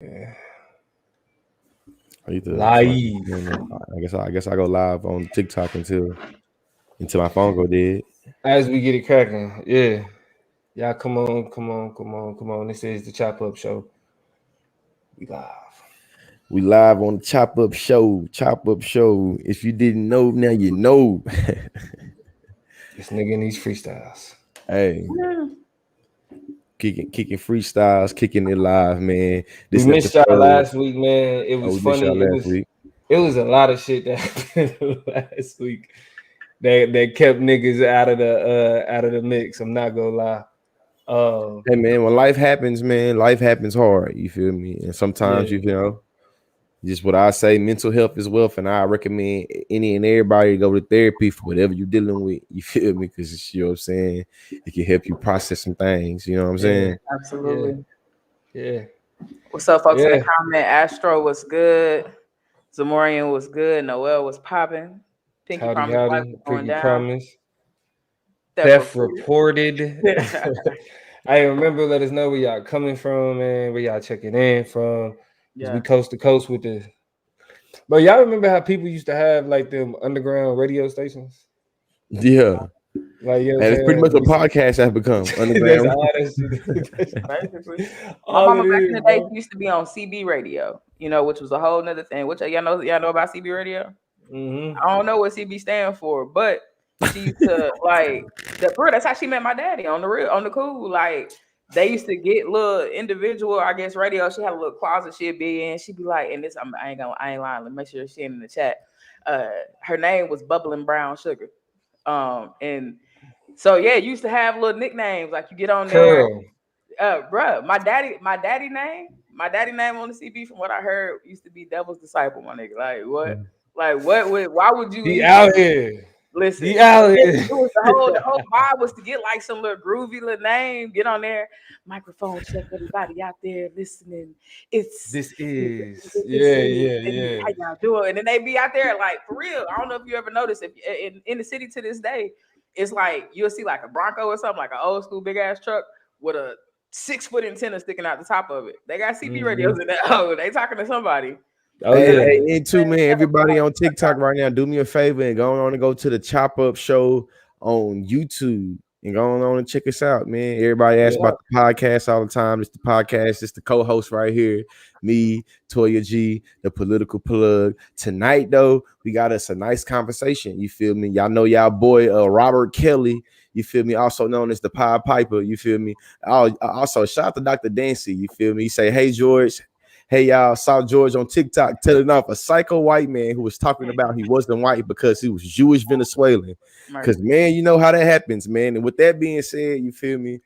Yeah. I need to start. Live. I guess I go live on TikTok until my phone go dead. As we get it cracking. Yeah. Y'all come on, come on, come on, come on. This is the Chop Up Show. We live. We live on the Chop Up Show. Chop Up Show. If you didn't know, now you know. This nigga in these freestyles. Hey, kicking freestyles, kicking it live, man. We This missed y'all episode. last week, man. It Oh, was we missed y'all funny. It last was week. it was a lot of shit that happened last week that kept niggas out of the mix. I'm not gonna lie. Hey man, when life happens, man, life happens hard. You feel me? And sometimes Yeah. you know, just what I say, mental health is wealth, and I recommend any and everybody to go to therapy for whatever you're dealing with. You feel me? Because you know what I'm saying, it can help you process some things. You know what I'm Yeah. saying? Yeah. Absolutely. Yeah. What's up, folks in the Yeah. comment? Astro was good. Zamorian was good. Noel was popping. Pinky Howdy, Promise Life howdy. was going Pinky down. Promise. Theft Theft reported. reported. I remember. Let us know where y'all coming from, man. Where y'all checking in from? Cause we Yeah. coast to coast with this. But y'all remember how people used to have like them underground radio stations? Yeah, Like you know what and I'm it's pretty much saying? what podcasts have become. That's Underground. all that shit. That's Basically. My all mama it back in is, the day bro. used to be on CB radio, which was a whole nother thing. Which y'all know about CB radio? Mm-hmm. I don't know what CB stand for, but she used to that's how she met my daddy on the real on the cool. Like they used to get little individual, I guess, radio. She had a little closet she'd be in. She'd be like, and this I ain't lying. Let me make sure she in the chat. Her name was Bubbling Brown Sugar. And so yeah, used to have little nicknames like you get on there. Curl. Bruh, my daddy name on the CB from what I heard used to be Devil's Disciple, my nigga. Like what? Like what would why would you He even out here. listen? He out It here. was the whole vibe was to get like some little groovy little name, get on there, microphone check, everybody out there listening. It's This is. this Yeah, is yeah, and yeah. how y'all doing? And then they be out there like for real. I don't know if you ever noticed if in the city to this day, it's like you'll see like a Bronco or something, like an old school big ass truck with a 6 foot antenna sticking out the top of it. They got CB Mm-hmm. radios in that. Oh, they talking to somebody. Oh Hey, yeah. and too, man, everybody on TikTok right now, do me a favor and go on and go to the Chop Up Show on YouTube and go on and check us out, man. Everybody asks Yeah. about the podcast all the time. It's the podcast, it's the co-host right here, me, Toya G, the political plug. Tonight, though, we got us a nice conversation. You feel me? Y'all know y'all boy Robert Kelly. You feel me? Also known as the Pied Piper. You feel me? Also, shout out to Dr. Dancy. You feel me? He say, "Hey George, hey y'all, saw George on TikTok telling off a psycho white man who was talking about he wasn't white because he was Jewish Venezuelan. Because Mercy. man, you know how that happens, man. And with that being said, you feel me,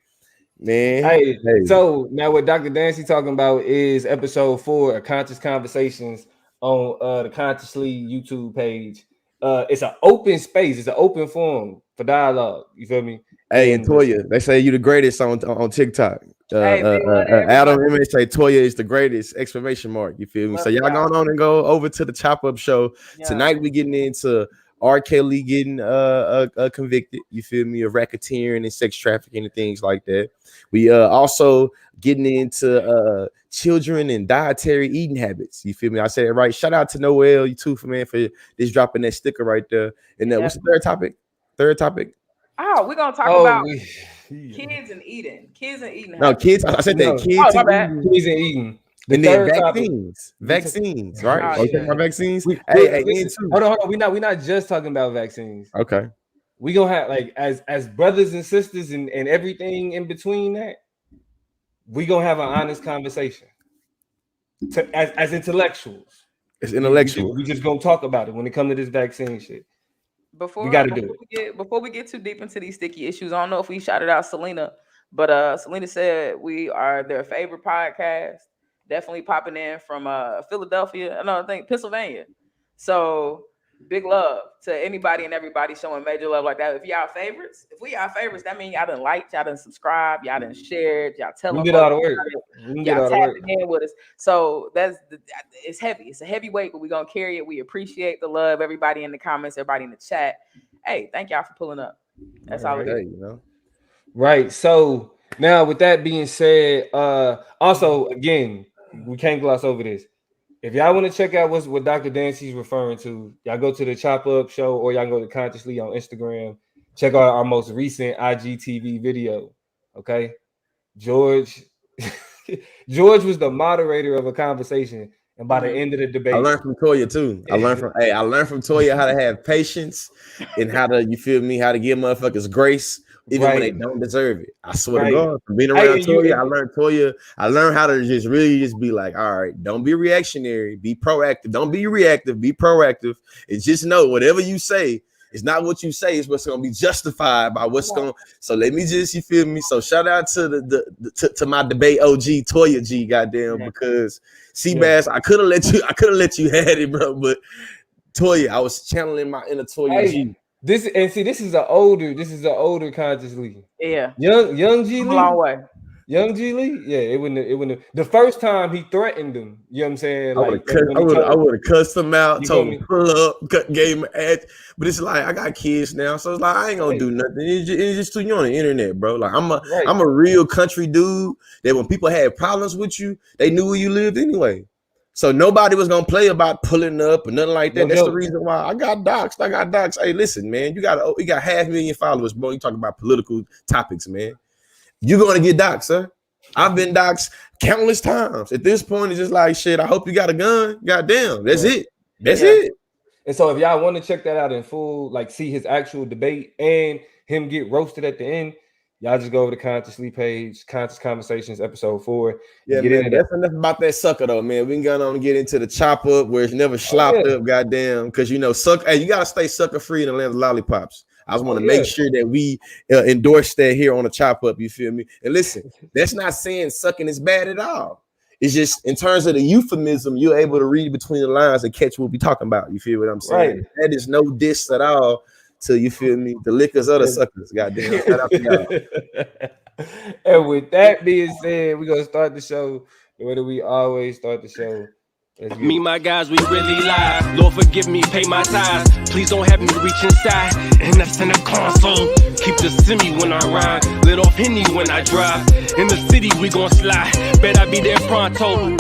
man. Hey, Hey, so now what Dr. Dancy talking about is episode 4 of Conscious Conversations on the Consciously YouTube page. It's an open space, it's an open forum for dialogue. You feel me? hey, and And Toya, they say you the greatest on TikTok. Hey, big love to Adam everybody. Image say Toya is the greatest! Exclamation mark. You feel me? So Love y'all y'all. going on and go over to the Chop Up Show Yeah. tonight. We getting into R. Kelly getting convicted. You feel me? Of racketeering and sex trafficking and things like that. We also getting into children and dietary eating habits. You feel me? I said it right. Shout out to Noel, you too, for man, for just dropping that sticker right there. And what's the third topic? Third topic. Oh, we're gonna talk oh about we kids and eating No, habits. kids. I said that no, Oh, kids my and bad. eating. kids and eating. The And then third topic. vaccines, right? Oh, Oh, you talking yeah. about vaccines? We, Hey, listen, and too. hold on. We're not just talking about vaccines. Okay. We gonna have like as brothers and sisters and everything in between that, we gonna have an honest conversation. As intellectuals. It's We intellectual. just gonna talk about it when it comes to this vaccine shit. We Before got to before do it. we get too deep into these sticky issues, I don't know if we shouted out Selena, but Selena said we are their favorite podcast. Definitely popping in from Philadelphia, I think Pennsylvania. So big love to anybody and everybody showing major love like that. If y'all favorites, if we y'all favorites, that means y'all done liked, y'all done subscribed, y'all done shared, y'all We telling did all folks the work. about it, We did y'all all the work. tapping in with us. So it's heavy. It's a heavy weight, but we're gonna carry it. We appreciate the love, everybody in the comments, everybody in the chat. Hey, thank y'all for pulling up. That's all it is. Hey, you know. Right. So now with that being said, also again, we can't gloss over this. If y'all want to check out what Dr. Dancy's referring to, y'all go to the Chop Up Show or y'all go to Consciously on Instagram. Check out our most recent IGTV video. Okay, George was the moderator of a conversation, and by the end of the debate, I learned from Toya too. I learned from Toya how to have patience and how to, you feel me, how to give motherfuckers grace even when they don't deserve it. I swear to God, from being around Toya, I learned how to just really be like, all right, don't be reactionary, be proactive. Don't be reactive, be proactive, and just know whatever you say. It's not what you say, it's what's gonna be justified by what's going. So let me just, you feel me? So shout out to to my debate OG Toya G, goddamn, because Seabass, I could have let you have it, bro. But Toya, I was channeling my inner Toya G. This is an older Consciously. Yeah. Young G Lee. Long way. Young G Lee, yeah, it wouldn't. The first time he threatened him, you know what I'm saying? I would have cussed him out, told him pull up, gave him an ad. But it's like I got kids now, so it's like I ain't gonna do nothing. It's just too you on the internet, bro. Like I'm a real country dude that when people had problems with you, they knew where you lived anyway. So nobody was gonna play about pulling up or nothing like that. That's the reason why I got doxed. Hey, listen, man, you got 500,000 followers, bro. You talking about political topics, man. You're going to get doxxed, sir. I've been doxxed countless times. At this point, it's just like, shit, I hope you got a gun. Goddamn. That's it. That's it. And so if y'all want to check that out in full, like see his actual debate and him get roasted at the end, y'all just go over the Consciously page, Conscious Conversations, episode 4. Yeah, man, that's enough about that sucker, though, man. We can go on and get into the chop up where it's never slopped up, goddamn. Because, you know, you got to stay sucker free in the land of lollipops. I just want to make sure that we endorse that here on the chop up. You feel me? And listen, that's not saying sucking is bad at all. It's just in terms of the euphemism, you're able to read between the lines and catch what we're talking about. You feel what I'm saying? Right. That is no diss at all to, you feel me, the liquors of the suckers. Goddamn. Shout out to y'all. And with that being said, we're gonna start the show the way that we always start the show. Me, my guys, we really lie. Lord, forgive me, pay my tithes. Please don't have me reach inside. And that's in the console. Keep the semi when I ride. Lit off Henny when I drive. In the city, we gon' slide. Bet I be there pronto.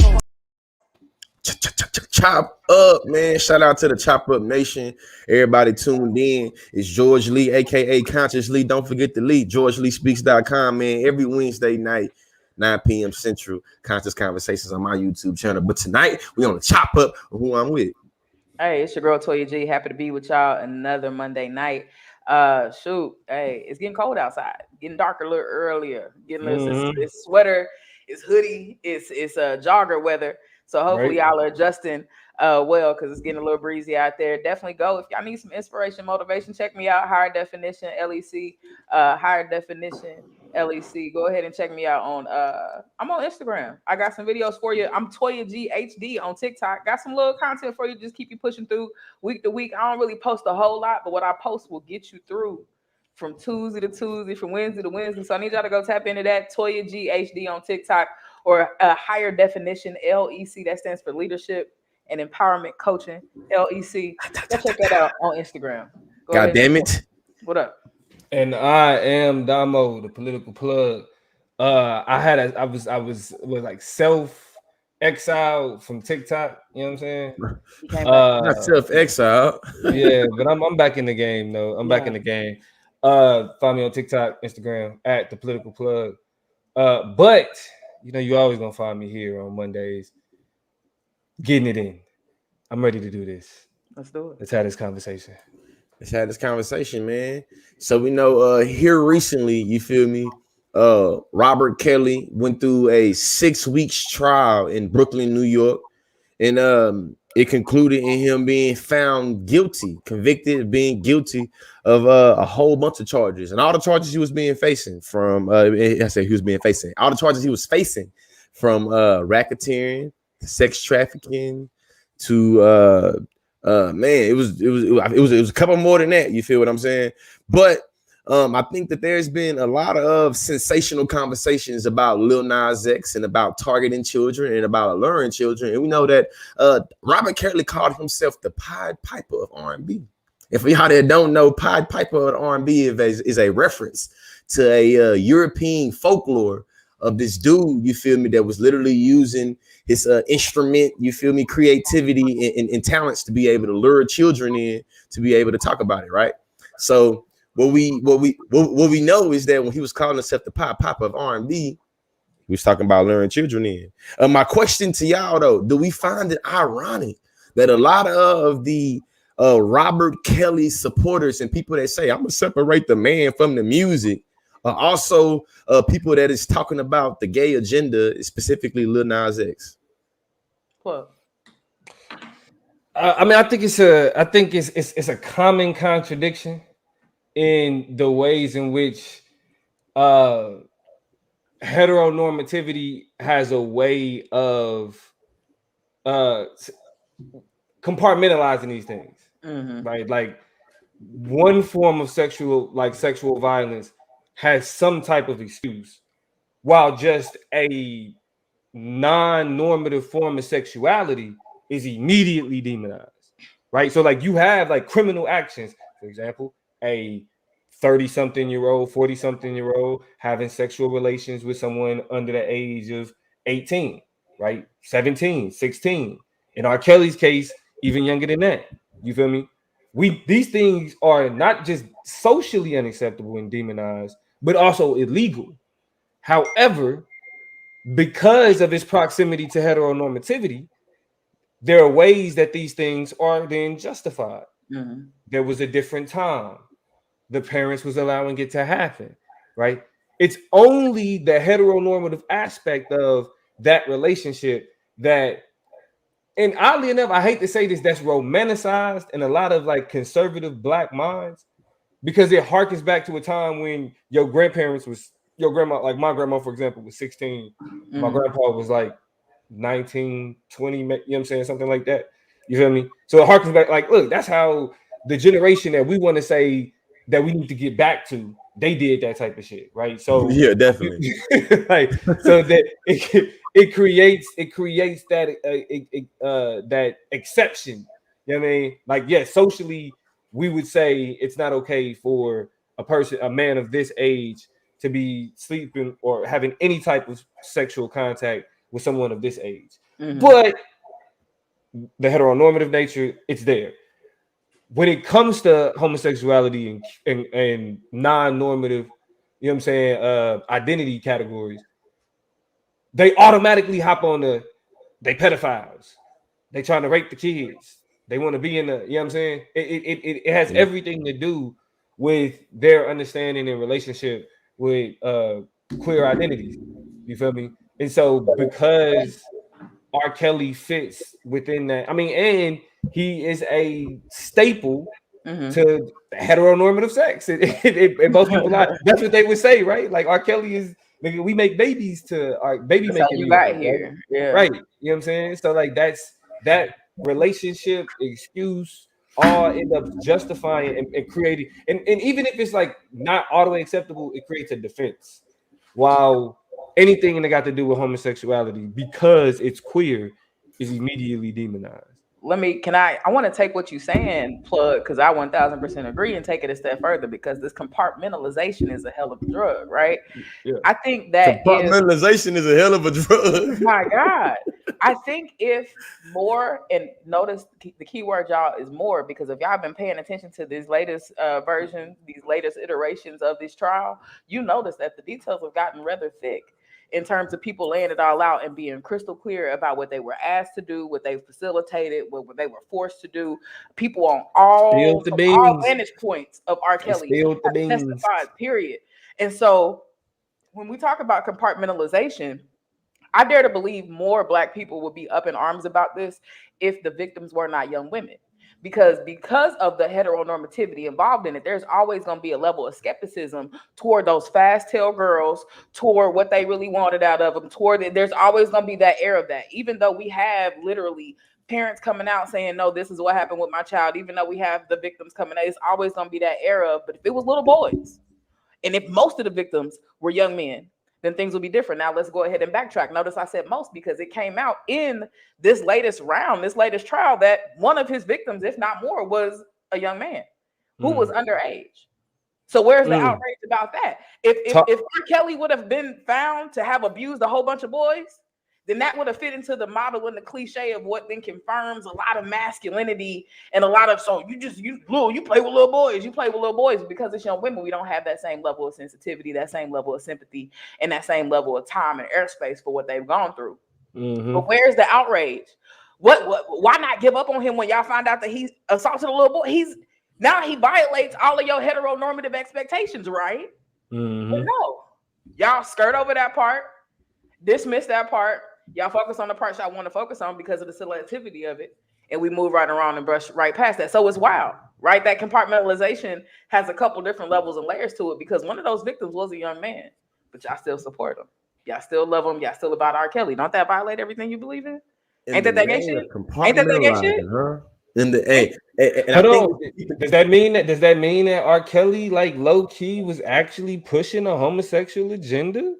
Chop up, man. Shout out to the Chop Up Nation. Everybody tuned in. It's George Lee, aka Consciously. Don't forget to lead GeorgeLeeSpeaks.com, man. Every Wednesday night, 9 p.m. Central, Conscious Conversations on my YouTube channel. But tonight, we on the Chop Up of who I'm with. Hey, it's your girl Toya G. Happy to be with y'all another Monday night. Shoot, hey, it's getting cold outside. Getting darker a little earlier. Getting a little it's sweater, it's hoodie, it's jogger weather. So hopefully y'all are adjusting well, because it's getting a little breezy out there. Definitely go. If y'all need some inspiration, motivation, check me out. Higher Definition LEC. Higher Definition LEC. Go ahead and check me out on I'm on Instagram. I got some videos for you. I'm Toya G HD on TikTok. Got some little content for you. Just keep you pushing through week to week. I don't really post a whole lot, but what I post will get you through from Tuesday to Tuesday, from Wednesday to Wednesday. So I need y'all to go tap into that. Toya G HD on TikTok, or Higher Definition LEC. That stands for Leadership and Empowerment Coaching, LEC. Go check that out on Instagram. God damn it. What up? And I am Damo, the political plug. I was like self-exiled from TikTok. You know what I'm saying? Not self-exiled. Yeah, but I'm back in the game though. I'm back in the game. Find me on TikTok, Instagram at the political plug. But you know, you always gonna find me here on Mondays, getting it in. I'm ready to do this. Let's do it. Let's have this conversation. Let's have this conversation, man. So we know here recently, you feel me? Robert Kelly went through a 6 weeks trial in Brooklyn, New York, and it concluded in him being found guilty, convicted of being guilty of a whole bunch of charges, and all the charges he was being facing from all the charges he was facing from racketeering, sex trafficking, to man, it was a couple more than that. You feel what I'm saying? But I think that there's been a lot of sensational conversations about Lil Nas X and about targeting children and about alluring children. And we know that Robert Kelly called himself the Pied Piper of R&B. And for y'all that don't know, Pied Piper of R&B is a reference to a European folklore of this dude, you feel me, that was literally using his instrument, you feel me, creativity and talents to be able to lure children in to be able to talk about it, right? So what we know is that when he was calling himself the Papa of R&B, he was talking about luring children in. My question to y'all though, do we find it ironic that a lot of the Robert Kelly supporters and people that say I'm gonna separate the man from the music are also people that is talking about the gay agenda, specifically Lil Nas X? Well, I mean, I think it's a common contradiction in the ways in which heteronormativity has a way of compartmentalizing these things, right? Like one form of sexual violence has some type of excuse, while just a non-normative form of sexuality is immediately demonized, right? So like you have like criminal actions, for example, a 30-something-year-old, 40-something-year-old having sexual relations with someone under the age of 18, right? 17, 16. In R. Kelly's case, even younger than that. You feel me? These things are not just socially unacceptable and demonized, but also illegal. However, because of its proximity to heteronormativity, there are ways that these things are then justified. There was a different time. The parents was allowing it to happen, right? It's only the heteronormative aspect of that relationship that, and oddly enough, I hate to say this, that's romanticized in a lot of like conservative Black minds, because it harkens back to a time when your grandma, like my grandma, for example, was 16. My grandpa was like 19, 20, you know what I'm saying? Something like that. You feel me? So it harkens back, like, look, that's how the generation that we want to say that we need to get back to, they did that type of shit, right? So yeah, definitely. like, so that it creates that that exception. You know what I mean? Like, yes, socially, we would say it's not okay for a man of this age, to be sleeping or having any type of sexual contact with someone of this age. But the heteronormative nature, it's there. When it comes to homosexuality and non-normative, you know what I'm saying, identity categories, they automatically hop on they pedophiles. They trying to rape the kids. They want to be in the, you know what I'm saying? It has everything to do with their understanding and relationship with queer identities. You feel me? And so because R. Kelly fits within that, I mean, and he is a staple to heteronormative sex. And most people that's what they would say, right? Like R. Kelly is, nigga, we make babies to our baby that's making. How you got here, right? Yeah, right. You know what I'm saying? So like that relationship excuse all end up justifying and creating, and even if it's like not all the way acceptable, it creates a defense. While anything that got to do with homosexuality, because it's queer, is immediately demonized. I want to take what you're saying, Plug, because I 1000% agree, and take it a step further, because this compartmentalization is a hell of a drug, right? Yeah. I think that compartmentalization is a hell of a drug. My God. I think if more, and notice the key word, y'all, is more, because if y'all been paying attention to these latest versions, these latest iterations of this trial, you notice that the details have gotten rather thick in terms of people laying it all out and being crystal clear about what they were asked to do, what they facilitated, what they were forced to do. People on all vantage points of R. Kelly testified, period. And so when we talk about compartmentalization, I dare to believe more Black people would be up in arms about this if the victims were not young women. Because of the heteronormativity involved in it, there's always going to be a level of skepticism toward those fast tail girls, toward what they really wanted out of them, there's always going to be that air of that. Even though we have literally parents coming out saying, no, this is what happened with my child, even though we have the victims coming out, it's always going to be that air of, but if it was little boys, and if most of the victims were young men, then things will be different. Now let's go ahead and backtrack. Notice I said most, because it came out in this latest round, this latest trial, that one of his victims, if not more, was a young man who was underage. So where's the outrage about that? If R. Kelly would have been found to have abused a whole bunch of boys, then that would have fit into the model and the cliche of what then confirms a lot of masculinity and a lot of, so you play with little boys, because it's young women, we don't have that same level of sensitivity, that same level of sympathy, and that same level of time and airspace for what they've gone through. But where's the outrage? Why not give up on him when y'all find out that he assaulted a little boy? He violates all of your heteronormative expectations, right? But no, y'all skirt over that part, dismiss that part. Y'all focus on the parts y'all want to focus on because of the selectivity of it, and we move right around and brush right past that. So it's wild, right? That compartmentalization has a couple different levels and layers to it, because one of those victims was a young man, but y'all still support him. Y'all still love him. Y'all still about R. Kelly. Don't that violate everything you believe in? Ain't that gay shit? Ain't that gay shit? Huh? And hold on. Does that mean that R. Kelly, like, low key, was actually pushing a homosexual agenda?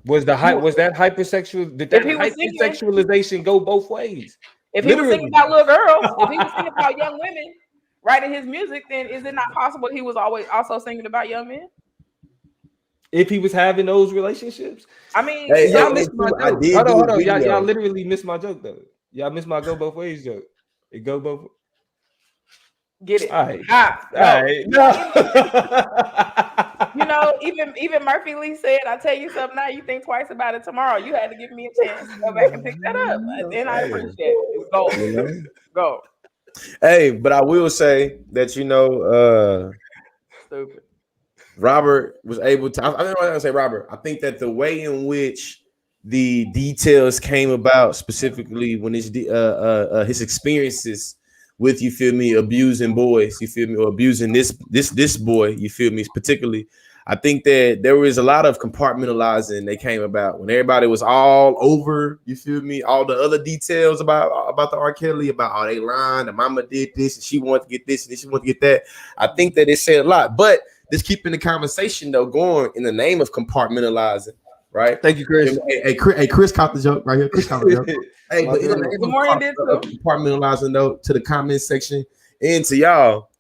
Was that hypersexual? Did that hypersexualization go both ways? If he was singing about little girls, if he was singing about young women, writing his music, then is it not possible he was always also singing about young men? If he was having those relationships, I mean, y'all missed my joke. Hold on. Y'all literally missed my joke though. Y'all missed my go both ways joke. It go both. Get it? All right. No. You know, even Murphy Lee said, "I'll tell you something now. You think twice about it tomorrow." You had to give me a chance to go back and pick that up, and I appreciate it. Go. Hey, but I will say that Stupid. Robert was able to. I don't want to say Robert. I think that the way in which the details came about, specifically when his experiences with, you feel me, abusing boys, you feel me, or abusing this boy, you feel me, particularly. I think that there was a lot of compartmentalizing that came about when everybody was all over, you feel me, all the other details about the R. Kelly, about they lying, the mama did this and she wanted to get this and she wanted to get that. I think that it said a lot, but just keeping the conversation though going in the name of compartmentalizing, right? Thank you, Chris. Hey, Chris caught the joke right here. Chris caught the joke. Hey, but in the name of compartmentalizing though, to the comment section and to y'all,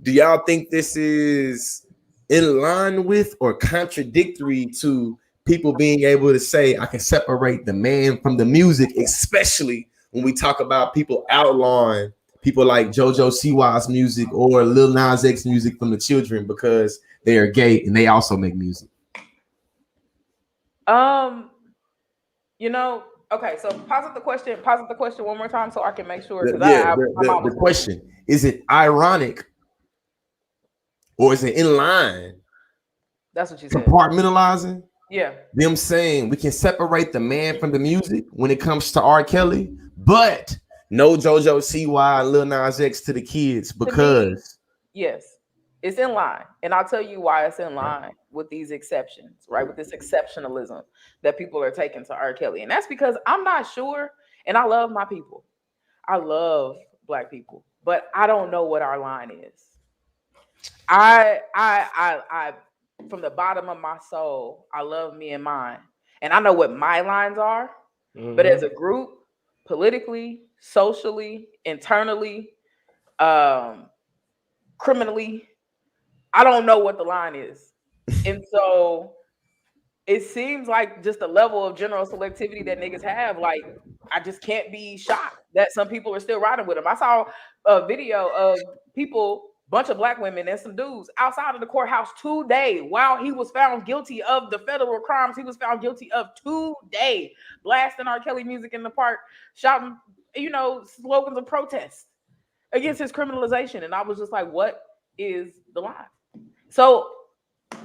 do y'all think this is in line with or contradictory to people being able to say, I can separate the man from the music, especially when we talk about people outlawing people like JoJo Siwa's music or Lil Nas X music from the children because they are gay and they also make music? Okay, so pause the question one more time so I can make sure. The question, is it ironic or is it in line? That's what you said. Compartmentalizing? Yeah. Them saying we can separate the man from the music when it comes to R. Kelly, but no JoJo Siwa and Lil Nas X to the kids because. Yes, it's in line. And I'll tell you why it's in line with these exceptions, right? With this exceptionalism that people are taking to R. Kelly. And that's because I'm not sure, and I love my people. I love Black people, but I don't know what our line is. I from the bottom of my soul, I love me and mine. And I know what my lines are, but as a group, politically, socially, internally, criminally, I don't know what the line is. And so it seems like just the level of general selectivity that niggas have, like, I just can't be shocked that some people are still riding with him. I saw a video of people, bunch of Black women and some dudes outside of the courthouse today while he was found guilty of the federal crimes he was found guilty of today, blasting R. Kelly music in the park, shouting, slogans of protest against his criminalization. And I was just like, what is the line? So,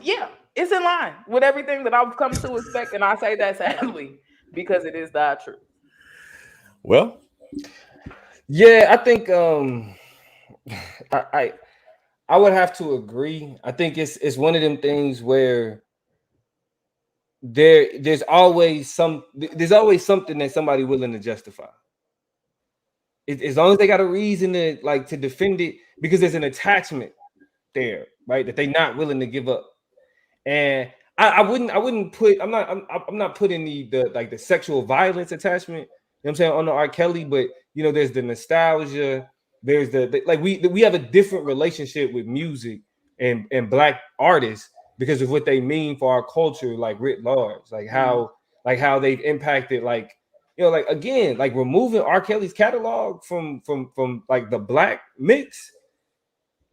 yeah, it's in line with everything that I've come to expect. And I say that sadly because it is the truth. Well, yeah, I think I would have to agree. I think it's one of them things where there's always something that somebody willing to justify. As long as they got a reason to defend it, because there's an attachment there, right? That they're not willing to give up. And I'm not putting the sexual violence attachment, you know what I'm saying, on the R. Kelly, but there's the nostalgia. There's we have a different relationship with music and Black artists because of what they mean for our culture, like writ large, like how like how they've impacted, like, you know, like again, like removing R. Kelly's catalog from like the black mix,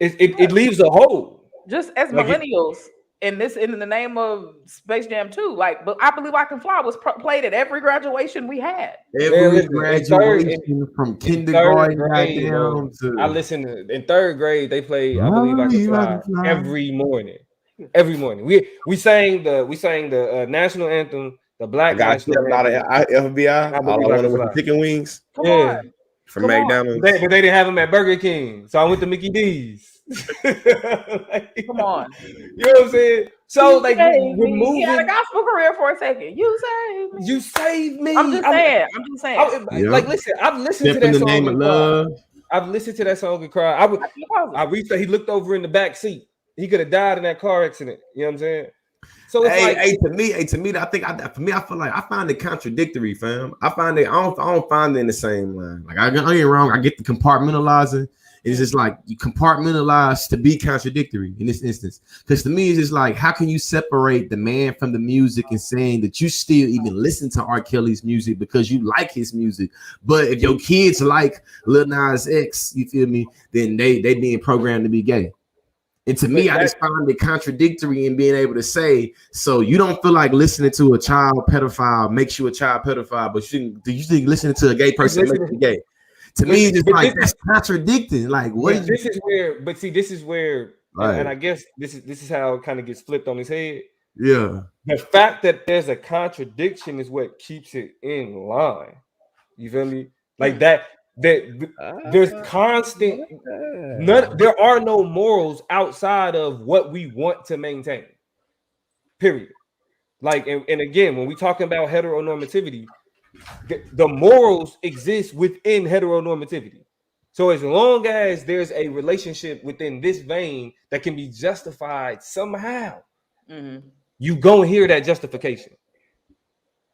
it leaves a hole. Just as Like millennials, in the name of Space Jam 2, like, but I Believe I Can Fly was played at every graduation we had. Every graduation from kindergarten down to I listened to in third grade. They played I Believe I Can Fly every morning. Every morning we sang the national anthem, the black national anthem. FBI. All I wanted was the chicken wings. Come on. From McDonald's. But they didn't have them at Burger King, so I went to Mickey D's. Like, come on, you know what I'm saying? So like removing, he had a gospel career for a second. You saved me. I'm just saying. Like, listen, I've listened to that song. Name of love. I've listened to that song and cried. I reached out. He looked over in the back seat. He could have died in that car accident. You know what I'm saying? So it's to me, I feel like I find it contradictory, fam. I don't find it in the same line. Like I ain't wrong. I get the compartmentalizing. It's just like you compartmentalize to be contradictory in this instance. Because to me, it's just like, how can you separate the man from the music and saying that you still even listen to R. Kelly's music because you like his music? But if your kids like Lil Nas X, you feel me, then they being programmed to be gay. And to me, I just find it contradictory in being able to say, so you don't feel like listening to a child pedophile makes you a child pedophile, but do you think listening to a gay person makes you gay? To me, it's just like that's contradicting. Like, what? This is where, right. And I guess this is how it kind of gets flipped on his head. Yeah, the fact that there's a contradiction is what keeps it in line. You feel me? Like that there's constant. There are no morals outside of what we want to maintain. Period. Like, and again, when we talking about heteronormativity, the morals exist within heteronormativity. So as long as there's a relationship within this vein that can be justified somehow, you gonna hear that justification,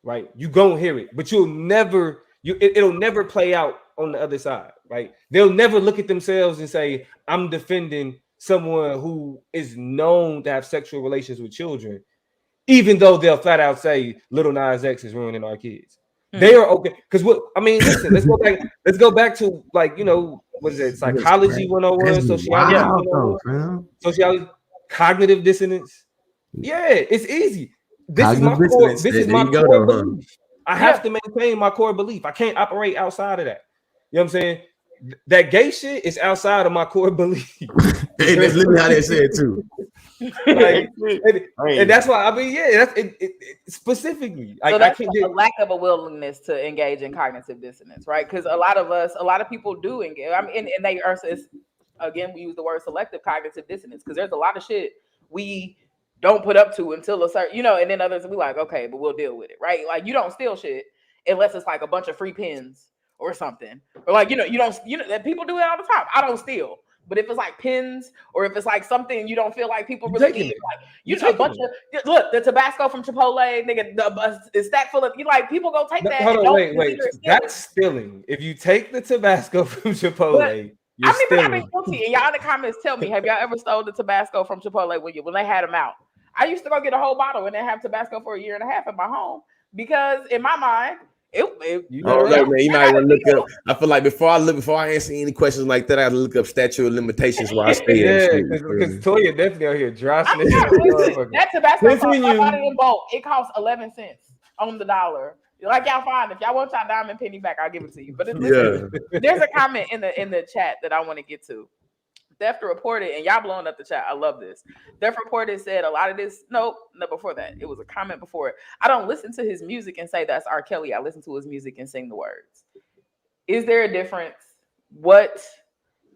right? You gonna hear it, but it'll never play out on the other side, right? They'll never look at themselves and say, I'm defending someone who is known to have sexual relations with children, even though they'll flat out say Lil Nas X is ruining our kids. They are okay because listen, let's go back to, like, you know, what is it, psychology 101, sociology, cognitive dissonance. Yeah, it's easy. This is my core belief. I have to maintain my core belief. I can't operate outside of that. You know what I'm saying? That gay shit is outside of my core belief. Hey, that's literally how they say it too. Like, and that's why that's it specifically. So that's a lack of a willingness to engage in cognitive dissonance, right? Because a lot of people do engage. I mean, and they are, again, we use the word selective cognitive dissonance because there's a lot of shit we don't put up to until a certain, you know, and then others we like, okay, but we'll deal with it, right? Like, you don't steal shit unless it's like a bunch of free pins or something, or like, you know, that people do it all the time. I don't steal. But if it's like pins, or if it's like something you don't feel like people really need, like, you know, a bunch of, look, the Tabasco from Chipotle, nigga, the stack full of, you like, people go take that. Hold on, wait. That's stealing. If you take the Tabasco from Chipotle, you're stealing. I've been guilty. And y'all in the comments tell me, have y'all ever stole the Tabasco from Chipotle when they had them out? I used to go get a whole bottle and then have Tabasco for a year and a half at my home because in my mind, man, you might want to look up. I feel like before I answer any questions like that, I have to look up statute of limitations where I stay. Yeah, because Toya definitely out here dropping it. That Tabasco, I bought it in bulk. It costs 11 cents on the dollar. Like, y'all find, if y'all want y'all diamond penny back, I'll give it to you. But there's a comment in the chat that I want to get to. Theft reported, and y'all blowing up the chat. I love this. Theft reported said a lot of this. No, before that, it was a comment before it. I don't listen to his music and say that's R. Kelly. I listen to his music and sing the words. Is there a difference? What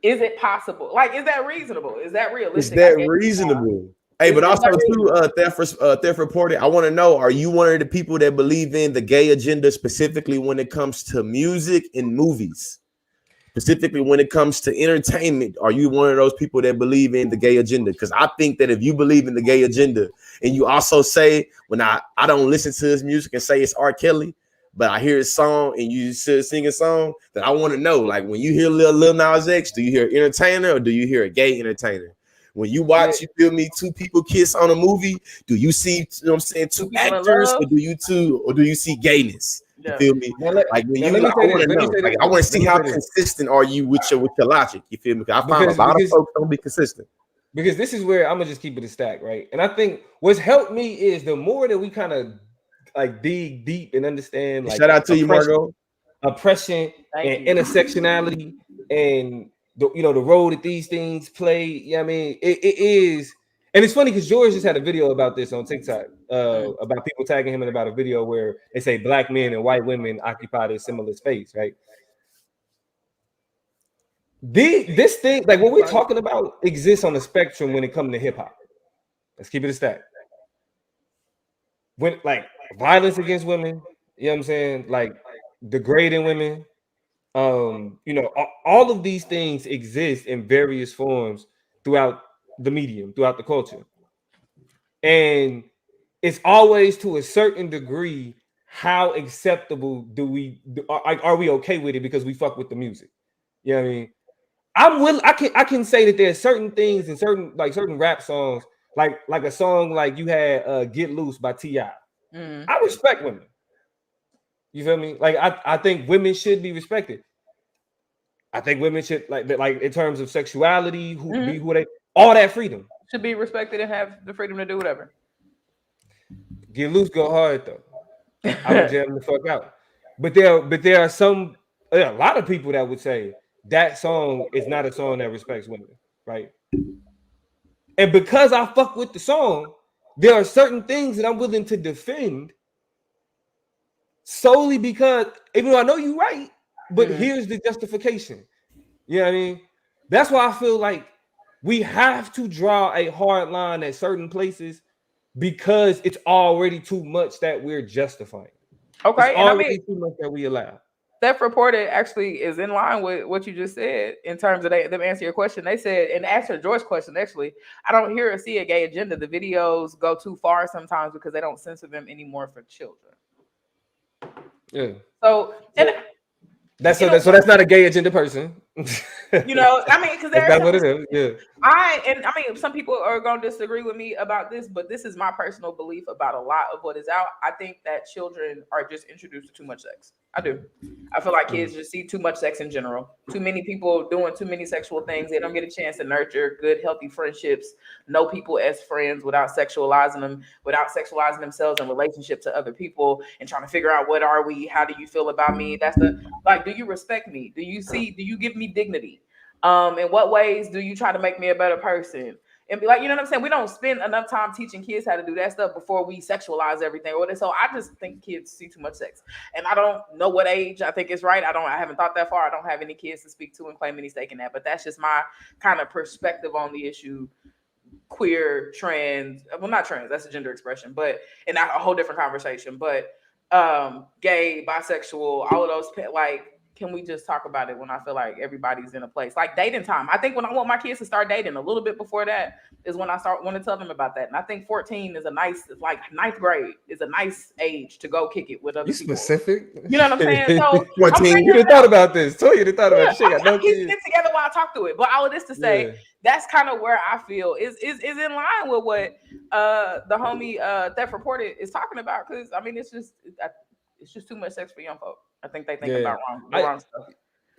is it possible? Like, is that reasonable? Is that realistic? Is that reasonable? Hey, but also too, theft reported. I want to know: are you one of the people that believe in the gay agenda specifically when it comes to music and movies? Specifically, when it comes to entertainment, are you one of those people that believe in the gay agenda? Because I think that if you believe in the gay agenda and you also say, when I don't listen to his music and say it's R. Kelly, but I hear his song and you sing a song, then I want to know, like, when you hear Lil Nas X, do you hear entertainer or do you hear a gay entertainer? When you watch, you feel me, two people kiss on a movie, do you see, you know what I'm saying, two actors, or do you see gayness? You feel me? Like when you, I want to know. Like, I want to see how consistent are you with your logic. You feel me? I find a lot of folks don't be consistent. Because this is where I'm gonna just keep it a stack, right? And I think what's helped me is the more that we kind of like dig deep and understand. Like, shout out to you, Margot. Oppression and intersectionality and the role that these things play. Yeah, I mean, it is. And it's funny because George just had a video about this on TikTok about people tagging him in about a video where they say black men and white women occupy this similar space, right? This thing, like what we're talking about, exists on the spectrum when it comes to hip hop. Let's keep it a stack. When like violence against women, you know what I'm saying? Like degrading women, all of these things exist in various forms throughout the medium, throughout the culture. And it's always to a certain degree, how acceptable are we okay with it because we fuck with the music? You know what I mean? I can say that there's certain things in certain rap songs, like a song like you had Get Loose by T.I. I respect women. You feel me? Like I think women should be respected. I think women should like in terms of sexuality, be who they, all that freedom should be respected and have the freedom to do whatever. Get Loose go hard though. I would jam the fuck out. But there are a lot of people that would say that song is not a song that respects women, right? And because I fuck with the song, there are certain things that I'm willing to defend solely because, even though I know you're right, but here's the justification. You know what I mean? That's why I feel like we have to draw a hard line at certain places because it's already too much that we're justifying. Okay, it's already too much that we allow. Theft Reported actually is in line with what you just said in terms of them answer your question. They said, and answer George's question, actually, I don't hear or see a gay agenda. The videos go too far sometimes because they don't censor them anymore for children. Yeah. So, and that's not a gay agenda person. I mean, because that's what it is. Yeah. Some people are going to disagree with me about this, but this is my personal belief about a lot of what is out. I think that children are just introduced to too much sex. I do. I feel like kids just see too much sex in general. Too many people doing too many sexual things. They don't get a chance to nurture good, healthy friendships, know people as friends without sexualizing themselves in relationship to other people and trying to figure out what are we, how do you feel about me? That's do you respect me? Do you give me dignity? In what ways do you try to make me a better person? And be like, you know what I'm saying? We don't spend enough time teaching kids how to do that stuff before we sexualize everything. So I just think kids see too much sex. And I don't know what age I think is right. I haven't thought that far. I don't have any kids to speak to and claim any stake in that. But that's just my kind of perspective on the issue. Queer, trans, well, not trans, that's a gender expression, but and a whole different conversation. But gay, bisexual, all of those, like, can we just talk about it when I feel like everybody's in a place like dating time? I think when I want my kids to start dating, a little bit before that is when I want to tell them about that. And I think 14 is a nice, like ninth grade is a nice age to go kick it with other people. Specific? You know what I'm saying? So 14, you thought about this. Told you thought about this. I'm piecing it together while I talk to it. But all of this to say, that's kind of where I feel is in line with what the homie Theft Reported is talking about. Because I mean, it's just too much sex for young folk. I think they think about wrong stuff.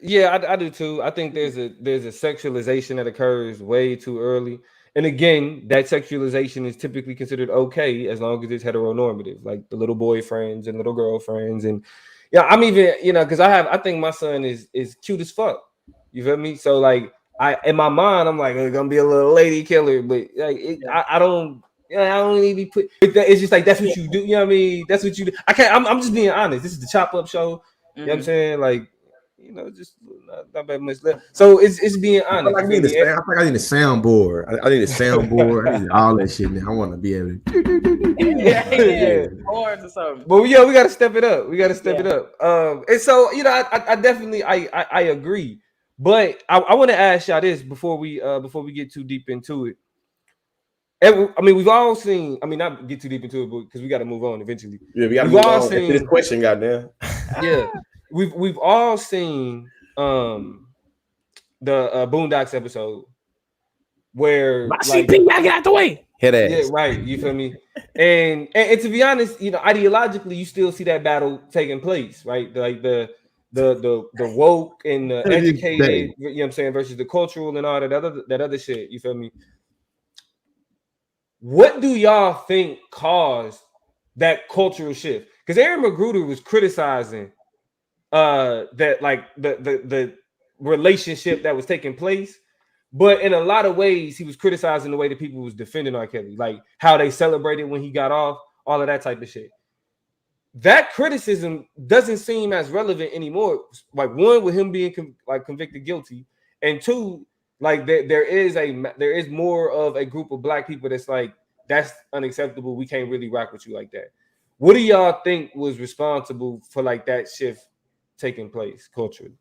Yeah, I do too. I think there's a sexualization that occurs way too early. And again, that sexualization is typically considered okay as long as it's heteronormative, like the little boyfriends and little girlfriends. And I'm even, because I think my son is cute as fuck. You feel me? So like in my mind, I'm like, gonna be a little lady killer, but like I don't even put. It's just like that's what you do. You know what I mean? That's what you do. I'm just being honest. This is the Chop Up Show. You know what I'm saying? Like, just not that much left. So it's being honest. I think I need a soundboard. I need a soundboard. I need all that shit. Man. I want to be able to. Horns or something. But we got to step it up. We got to step it up. And so I definitely I agree. But I want to ask y'all this before we get too deep into it. We've all seen. Not get too deep into it, but because we got to move on eventually. Yeah, we got to move on. This question, goddamn. Yeah, we've all seen the Boondocks episode where My like CP, I get out the way. Head ass. yeah, right. You feel me? And to be honest, you know, ideologically, you still see that battle taking place, right? Like the woke and the educated, you know what I'm saying, versus the cultural and all that other shit. You feel me? What do y'all think caused that cultural shift? Because Aaron Magruder was criticizing that like the relationship that was taking place, but in a lot of ways he was criticizing the way that people was defending R. Kelly, like how they celebrated when he got off, all of that type of shit. That criticism doesn't seem as relevant anymore. Like one, with him being convicted guilty, and two, like there is more of a group of black people that's like, that's unacceptable. We can't really rock with you like that. What do y'all think was responsible for like that shift taking place culturally?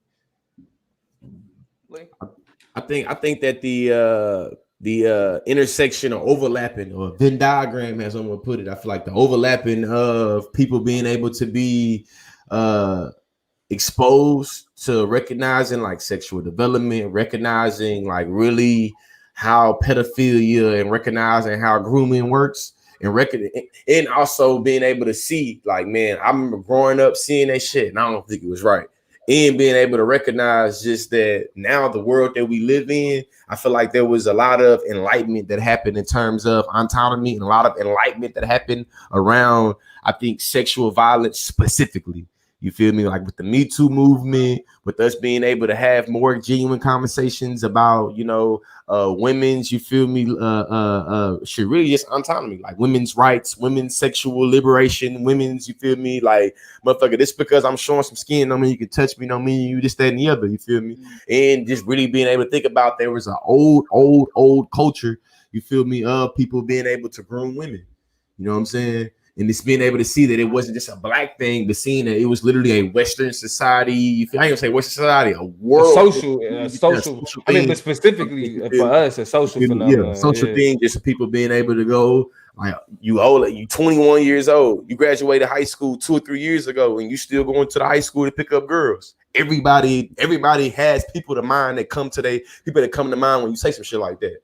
I think that the intersection or overlapping or Venn diagram, as someone put it, I feel like the overlapping of people being able to be exposed to recognizing like sexual development, recognizing like really how pedophilia and recognizing how grooming works, and also being able to see like, man, I remember growing up seeing that shit and I don't think it was right. And being able to recognize just that now the world that we live in, I feel like there was a lot of enlightenment that happened in terms of autonomy and a lot of enlightenment that happened around, I think, sexual violence specifically. You feel me? Like with the Me Too movement, with us being able to have more genuine conversations about, you know, women's, you feel me, should really just autonomy, like women's rights, women's sexual liberation, women's, you feel me, like, motherfucker, this because I'm showing some skin, don't mean you can touch me, don't mean you this, that, and the other, you feel me? And just really being able to think about there was an old culture, you feel me, of people being able to groom women. You know what I'm saying? And just being able to see that it wasn't just a black thing, but seeing that it was literally a Western society. I ain't gonna say Western society, a world, social. I mean, but specifically for us, a social phenomenon. Yeah, social thing. Just people being able to go. Like you old, like you 21 years old. You graduated high school 2 or 3 years ago, and you still going to the high school to pick up girls. Everybody has people to mind that come to mind when you say some shit like that.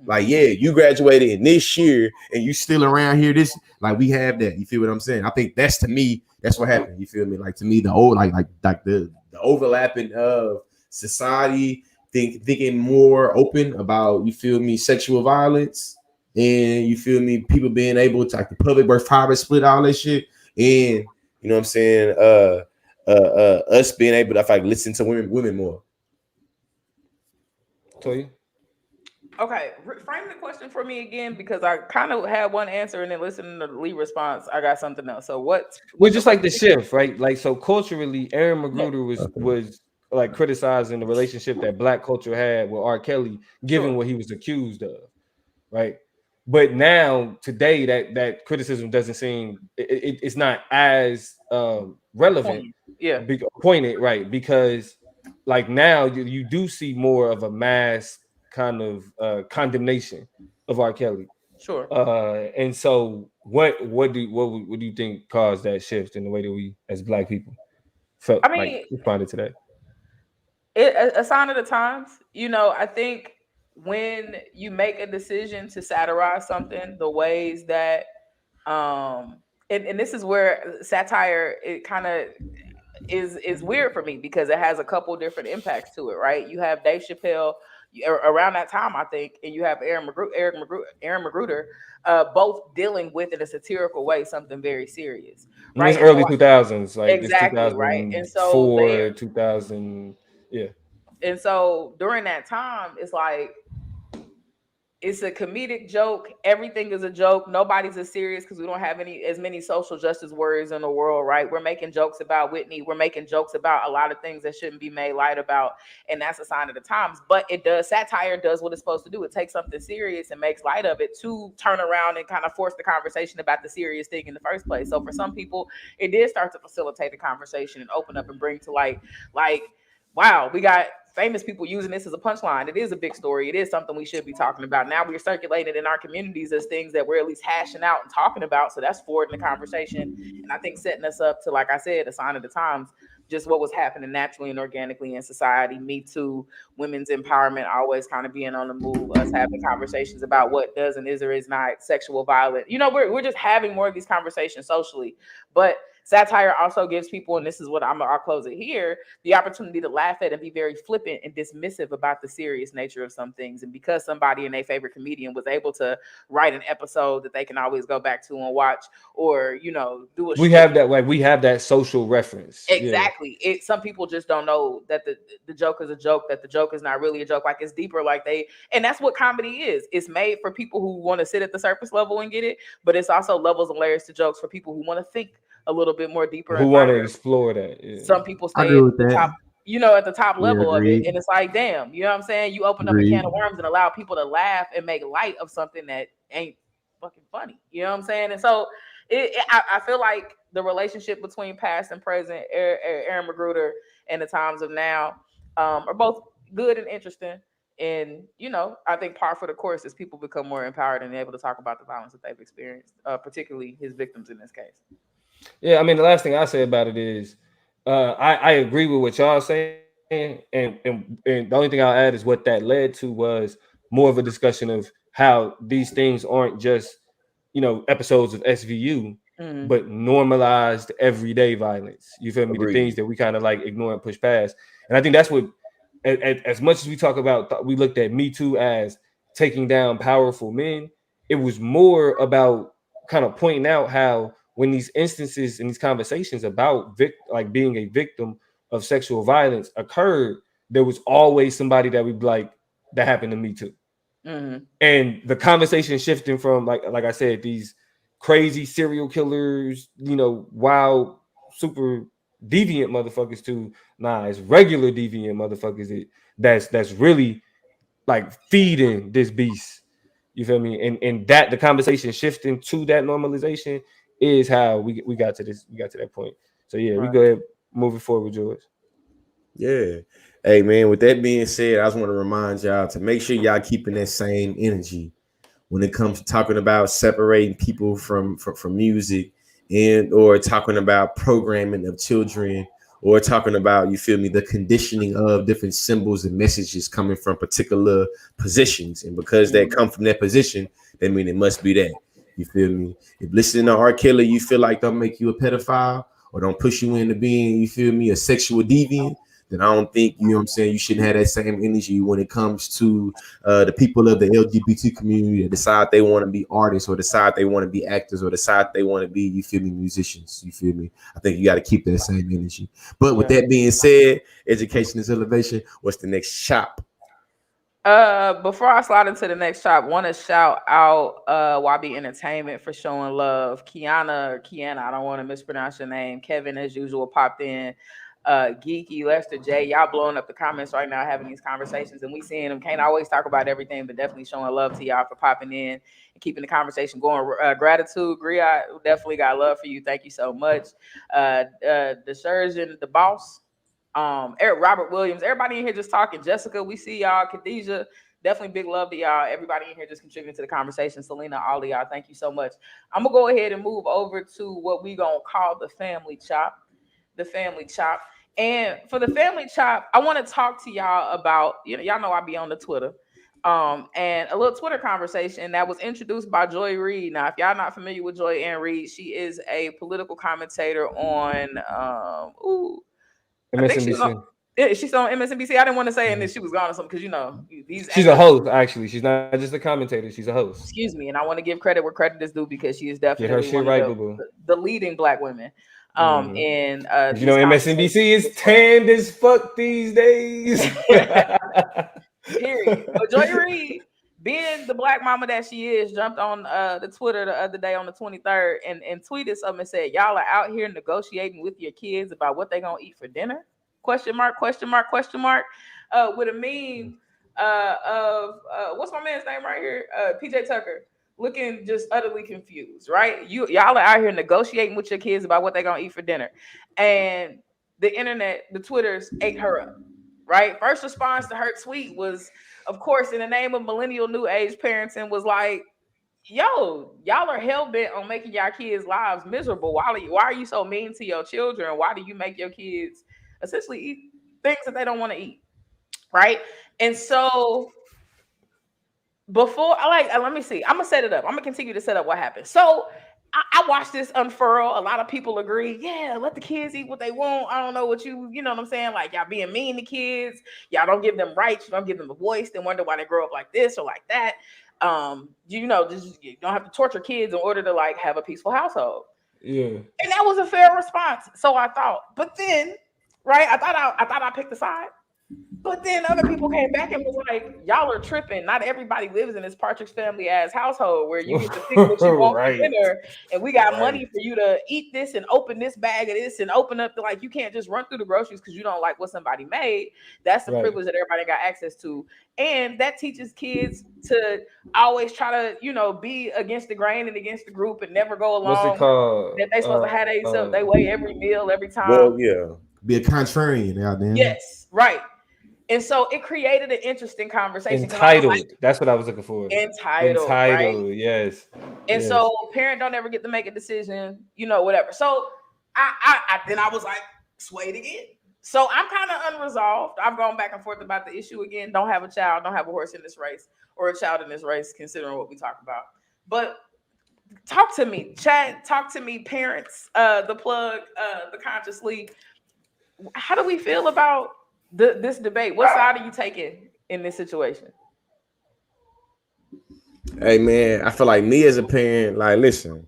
Like, yeah, you graduated in this year and you still around here. This, like, we have that. You feel what I'm saying? I think that's, to me, that's what happened. You feel me? Like, to me, the old, like the overlapping of society, thinking more open about, you feel me, sexual violence, and you feel me, people being able to, like, the public versus private split, all that shit, and you know what I'm saying, us being able to, like, listen to women more. Tell you. Okay, frame the question for me again, because I kind of had one answer and then listening to the Lee response, I got something else. So what's just like the shift, right? Like, so culturally, Aaron Magruder was like criticizing the relationship that black culture had with R. Kelly, given what he was accused of, right? But now today, that criticism doesn't seem it's not as relevant, pointed, right? Because like now you do see more of a mass kind of condemnation of R. Kelly. Sure. And so what do you think caused that shift in the way that we as black people felt, like, responded to that? A sign of the times. You know, I think when you make a decision to satirize something, the ways that and this is where satire, it kind of is weird for me, because it has a couple different impacts to it, right? You have Dave Chappelle around that time, I think, and you have Aaron Magruder, both dealing with, in a satirical way, something very serious, right? It's early 2000s, like exactly, right? And so 2000, yeah. And so during that time, it's like, it's a comedic joke. Everything is a joke. Nobody's as serious because we don't have as many social justice worries in the world, right? We're making jokes about Whitney. We're making jokes about a lot of things that shouldn't be made light about. And that's a sign of the times. But satire does what it's supposed to do. It takes something serious and makes light of it to turn around and kind of force the conversation about the serious thing in the first place. So for some people, it did start to facilitate the conversation and open up and bring to light, like, wow, we got famous people using this as a punchline. It is a big story. It is something we should be talking about. Now we're circulating in our communities as things that we're at least hashing out and talking about. So that's forwarding the conversation. And I think setting us up to, like I said, a sign of the times, just what was happening naturally and organically in society. Me Too, women's empowerment, always kind of being on the move, us having conversations about what does and is or is not sexual violence. You know, we're just having more of these conversations socially. But satire also gives people, and this is what I'll close it here, the opportunity to laugh at and be very flippant and dismissive about the serious nature of some things. And because somebody in their favorite comedian was able to write an episode that they can always go back to and watch, or, you know, do a we have that, like, we have that social reference. Exactly. Some people just don't know that the joke is a joke, that the joke is not really a joke. Like, it's deeper. Like, and that's what comedy is. It's made for people who want to sit at the surface level and get it, but it's also levels and layers to jokes for people who want to think a little bit more deeper, who want to explore that. Some people stay at the top, you know, at the top level of it, and it's like, damn, you know what I'm saying? You open up a can of worms and allow people to laugh and make light of something that ain't fucking funny. You know what I'm saying? And so I feel like the relationship between past and present, Aaron McGruder and the times of now, are both good and interesting. And, you know, I think par for the course is people become more empowered and able to talk about the violence that they've experienced, particularly his victims in this case. Yeah, I mean, the last thing I say about it is I agree with what y'all saying, and the only thing I'll add is what that led to was more of a discussion of how these things aren't just, you know, episodes of SVU, but normalized everyday violence. You feel me? Agreed. The things that we kind of like ignore and push past. And I think that's what, as much as we talk about, we looked at Me Too as taking down powerful men. It was more about kind of pointing out how, when these instances and these conversations about like being a victim of sexual violence occurred, there was always somebody that would be like, that happened to me too. And the conversation shifting from, like I said, these crazy serial killers, you know, wild, super deviant motherfuckers, to it's regular deviant motherfuckers that's really like feeding this beast. You feel me? And that the conversation shifting to that normalization is how we got to this. We got to that point. So yeah, we go ahead moving forward with George. Yeah. Hey man, with that being said, I just want to remind y'all to make sure y'all keeping that same energy when it comes to talking about separating people from music, and or talking about programming of children, or talking about, you feel me, the conditioning of different symbols and messages coming from particular positions. And because they come from that position, that mean it must be that. You feel me? If listening to R. Kelly, you feel like don't make you a pedophile or don't push you into being, you feel me, a sexual deviant, then I don't think, you know what I'm saying, you shouldn't have that same energy when it comes to the people of the LGBT community that decide they want to be artists, or decide they want to be actors, or decide they want to be, you feel me, musicians. You feel me? I think you got to keep that same energy. But with that being said, education is elevation. What's the next shop? Before I slide into the next shop, want to shout out YB Entertainment for showing love. Kiana, I don't want to mispronounce your name. Kevin, as usual, popped in. Geeky, Lester J, y'all blowing up the comments right now, having these conversations, and we seeing them. Can't always talk about everything, but definitely showing love to y'all for popping in and keeping the conversation going. Gratitude, Griot, definitely got love for you. Thank you so much. The surgeon, the boss, Eric, Robert Williams, everybody in here just talking. Jessica, we see y'all. Khadijah, definitely big love to y'all. Everybody in here just contributing to the conversation. Selena, all of y'all, thank you so much. I'm gonna go ahead and move over to what we gonna call the family chop. The family chop. And for the family chop, I want to talk to y'all about, you know, y'all know I be on the Twitter. And a little Twitter conversation that was introduced by Joy Reid. Now, if y'all not familiar with Joy Ann Reid, she is a political commentator on MSNBC. She's on MSNBC. I didn't want to say and then she was gone or something, because, you know, she's a host, actually. She's not just a commentator, she's a host. Excuse me, and I want to give credit where credit is due, because she is definitely one of the leading Black women. And you know, MSNBC is tanned as fuck these days. Period. But Joy Reid, being the Black mama that she is, jumped on the Twitter the other day on the 23rd and tweeted something and said, "Y'all are out here negotiating with your kids about what they're gonna eat for dinner?" Question mark, question mark, question mark. With a meme of what's my man's name right here? PJ Tucker. Looking just utterly confused, right? Y'all are out here negotiating with your kids about what they're gonna eat for dinner. And the internet, the Twitters ate her up, right? First response to her tweet was, of course, in the name of millennial new age parenting, was like, yo, y'all are hell-bent on making y'all kids' lives miserable. Why are you so mean to your children? Why do you make your kids essentially eat things that they don't want to eat, right? And so before let me see. I'm gonna set it up. I'm gonna continue to set up what happened. So I watched this unfurl. A lot of people agree. Yeah, let the kids eat what they want. I don't know what you know what I'm saying? Like y'all being mean to kids. Y'all don't give them rights. You don't give them a voice. They wonder why they grow up like this or like that. You don't have to torture kids in order to like have a peaceful household. Yeah. And that was a fair response. So I thought, but then, right? I thought I picked a side. But then other people came back and was like, y'all are tripping. Not everybody lives in this Partridge Family ass household where you get to pick what you want for dinner. And we got money for you to eat this and open this bag of this and open up you can't just run through the groceries because you don't like what somebody made. That's the privilege that everybody got access to. And that teaches kids to always try to, be against the grain and against the group and never go along. What's it called? That they supposed to have they weigh every meal every time. Well, yeah. Be a contrarian out there. Yes, right. And so it created an interesting conversation. Entitled. That's what I was looking for. Entitled, right? Yes. And so parent don't ever get to make a decision, whatever. So I was like swayed again. So I'm kind of unresolved. I've gone back and forth about the issue again. Don't have a child, don't have a horse in this race or a child in this race, considering what we talk about. But talk to me, Chad. Talk to me, parents. The plug, the consciously. How do we feel about this debate? What side are you taking in this situation? Hey man, I feel like me as a parent, like, listen,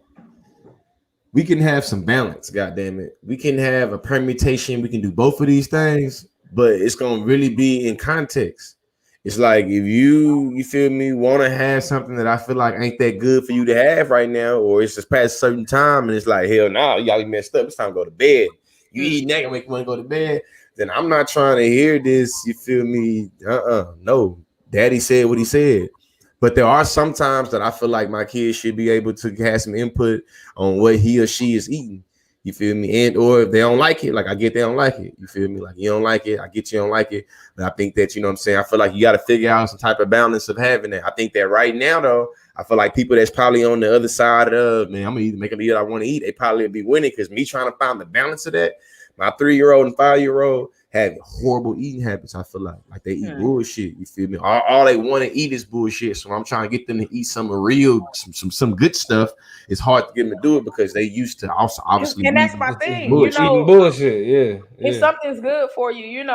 we can have some balance, goddamn it. We can have a permutation. We can do both of these things, but it's gonna really be in context. It's like if you feel me, want to have something that I feel like ain't that good for you to have right now, or it's just past a certain time, and it's like, hell no, y'all be messed up. It's time to go to bed. You eat that and make you want to go to bed. Then I'm not trying to hear this. You feel me? No. Daddy said what he said. But there are some times that I feel like my kids should be able to have some input on what he or she is eating. You feel me? And or if they don't like it, like I get they don't like it. You feel me? Like you don't like it, I get you don't like it. But I think that, you know what I'm saying? I feel like you got to figure out some type of balance of having that. I think that right now, though, I feel like people that's probably on the other side of, man, I'm going to make them eat what I want to eat. They probably be winning because me trying to find the balance of that. My 3-year-old and 5-year-old have horrible eating habits. I feel like they eat bullshit. You feel me? All they want to eat is bullshit. So I'm trying to get them to eat some real, some good stuff. It's hard to get them to do it because they used to also obviously. And that's my thing. Bullshit. Bullshit. Yeah. If something's good for you,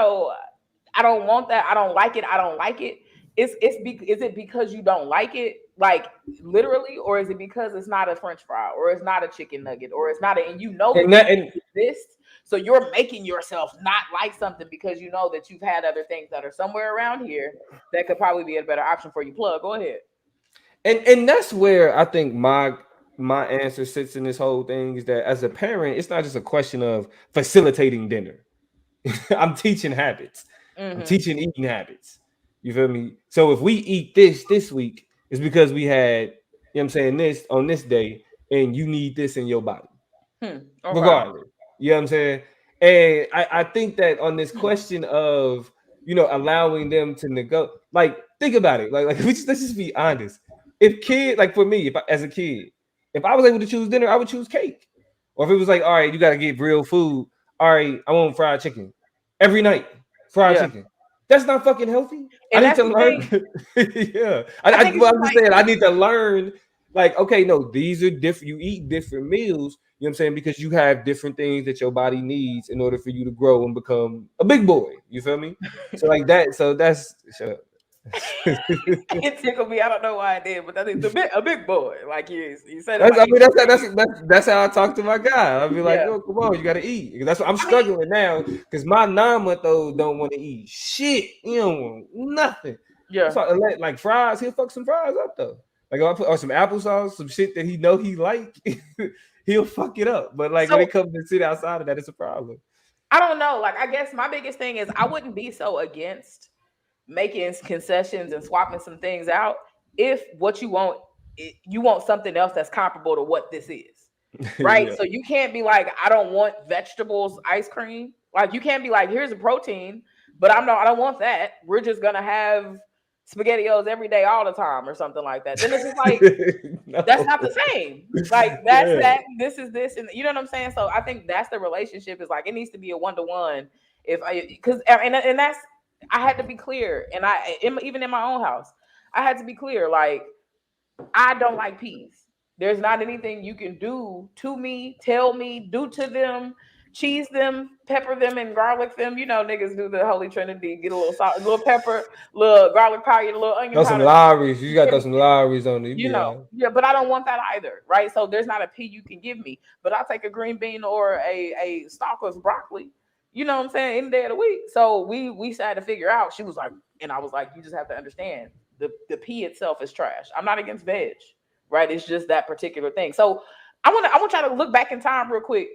I don't want that. I don't like it. I don't like it. Is it because you don't like it, like literally, or is it because it's not a French fry, or it's not a chicken nugget, or it's not and it exists? So you're making yourself not like something because you know that you've had other things that are somewhere around here that could probably be a better option for you. Plug, go ahead. And that's where I think my answer sits in this whole thing is that as a parent, it's not just a question of facilitating dinner. I'm teaching habits. I'm teaching eating habits. You feel me? So if we eat this week, it's because we had, you know what I'm saying, this on this day, and you need this in your body. Regardless. You know what I'm saying? And I think that on this question of, allowing them to negotiate, like, think about it. Like let's just be honest. For me, as a kid, if I was able to choose dinner, I would choose cake. Or if it was like, all right, you got to get real food. All right, I want fried chicken every night. Fried chicken. That's not fucking healthy. And I need to learn. Yeah. I'm just saying, I need to learn. Like, okay, no, these are different. You eat different meals. You know what I'm saying? Because you have different things that your body needs in order for you to grow and become a big boy. You feel me? So like that. So that's shut up. It tickled me. I don't know why I did, but I think a big boy. Like you said. That's how I talk to my guy. I'll be like, "Yo, come on, you gotta eat." That's what I'm struggling now because my 9-month-old don't want to eat shit. He don't want nothing. Yeah. So like fries, he'll fuck some fries up though. Like I put some applesauce, some shit that he know he like. He'll fuck it up. But like when it comes to sit outside of that, it's a problem. I don't know. Like I guess my biggest thing is I wouldn't be so against making concessions and swapping some things out if what you want something else that's comparable to what this is. Right? So you can't be like, I don't want vegetables ice cream. Like you can't be like, here's a protein, but I don't want that. We're just gonna have SpaghettiOs every day all the time or something like that. Then it's just like that's not the same. Like that's that, this is this, and you know what I'm saying? So I think that's the relationship, is like it needs to be a 1-to-1. Because that's I had to be clear, and even in my own house, I had to be clear. Like, I don't like peas. There's not anything you can do to me, tell me, do to them, cheese them, pepper them, and garlic them. You know, niggas do the Holy Trinity. Get a little salt, a little pepper, little garlic powder, a little onion powder. Some Lawry's. You got some Lawry's on it. You know, yeah, but I don't want that either, right? So there's not a pea you can give me, but I'll take a green bean or a stalk of broccoli. You know what I'm saying? Any day of the week. So we had to figure out. She was like, and I was like, you just have to understand the pea itself is trash. I'm not against veg, right? It's just that particular thing. So I want y'all to look back in time real quick.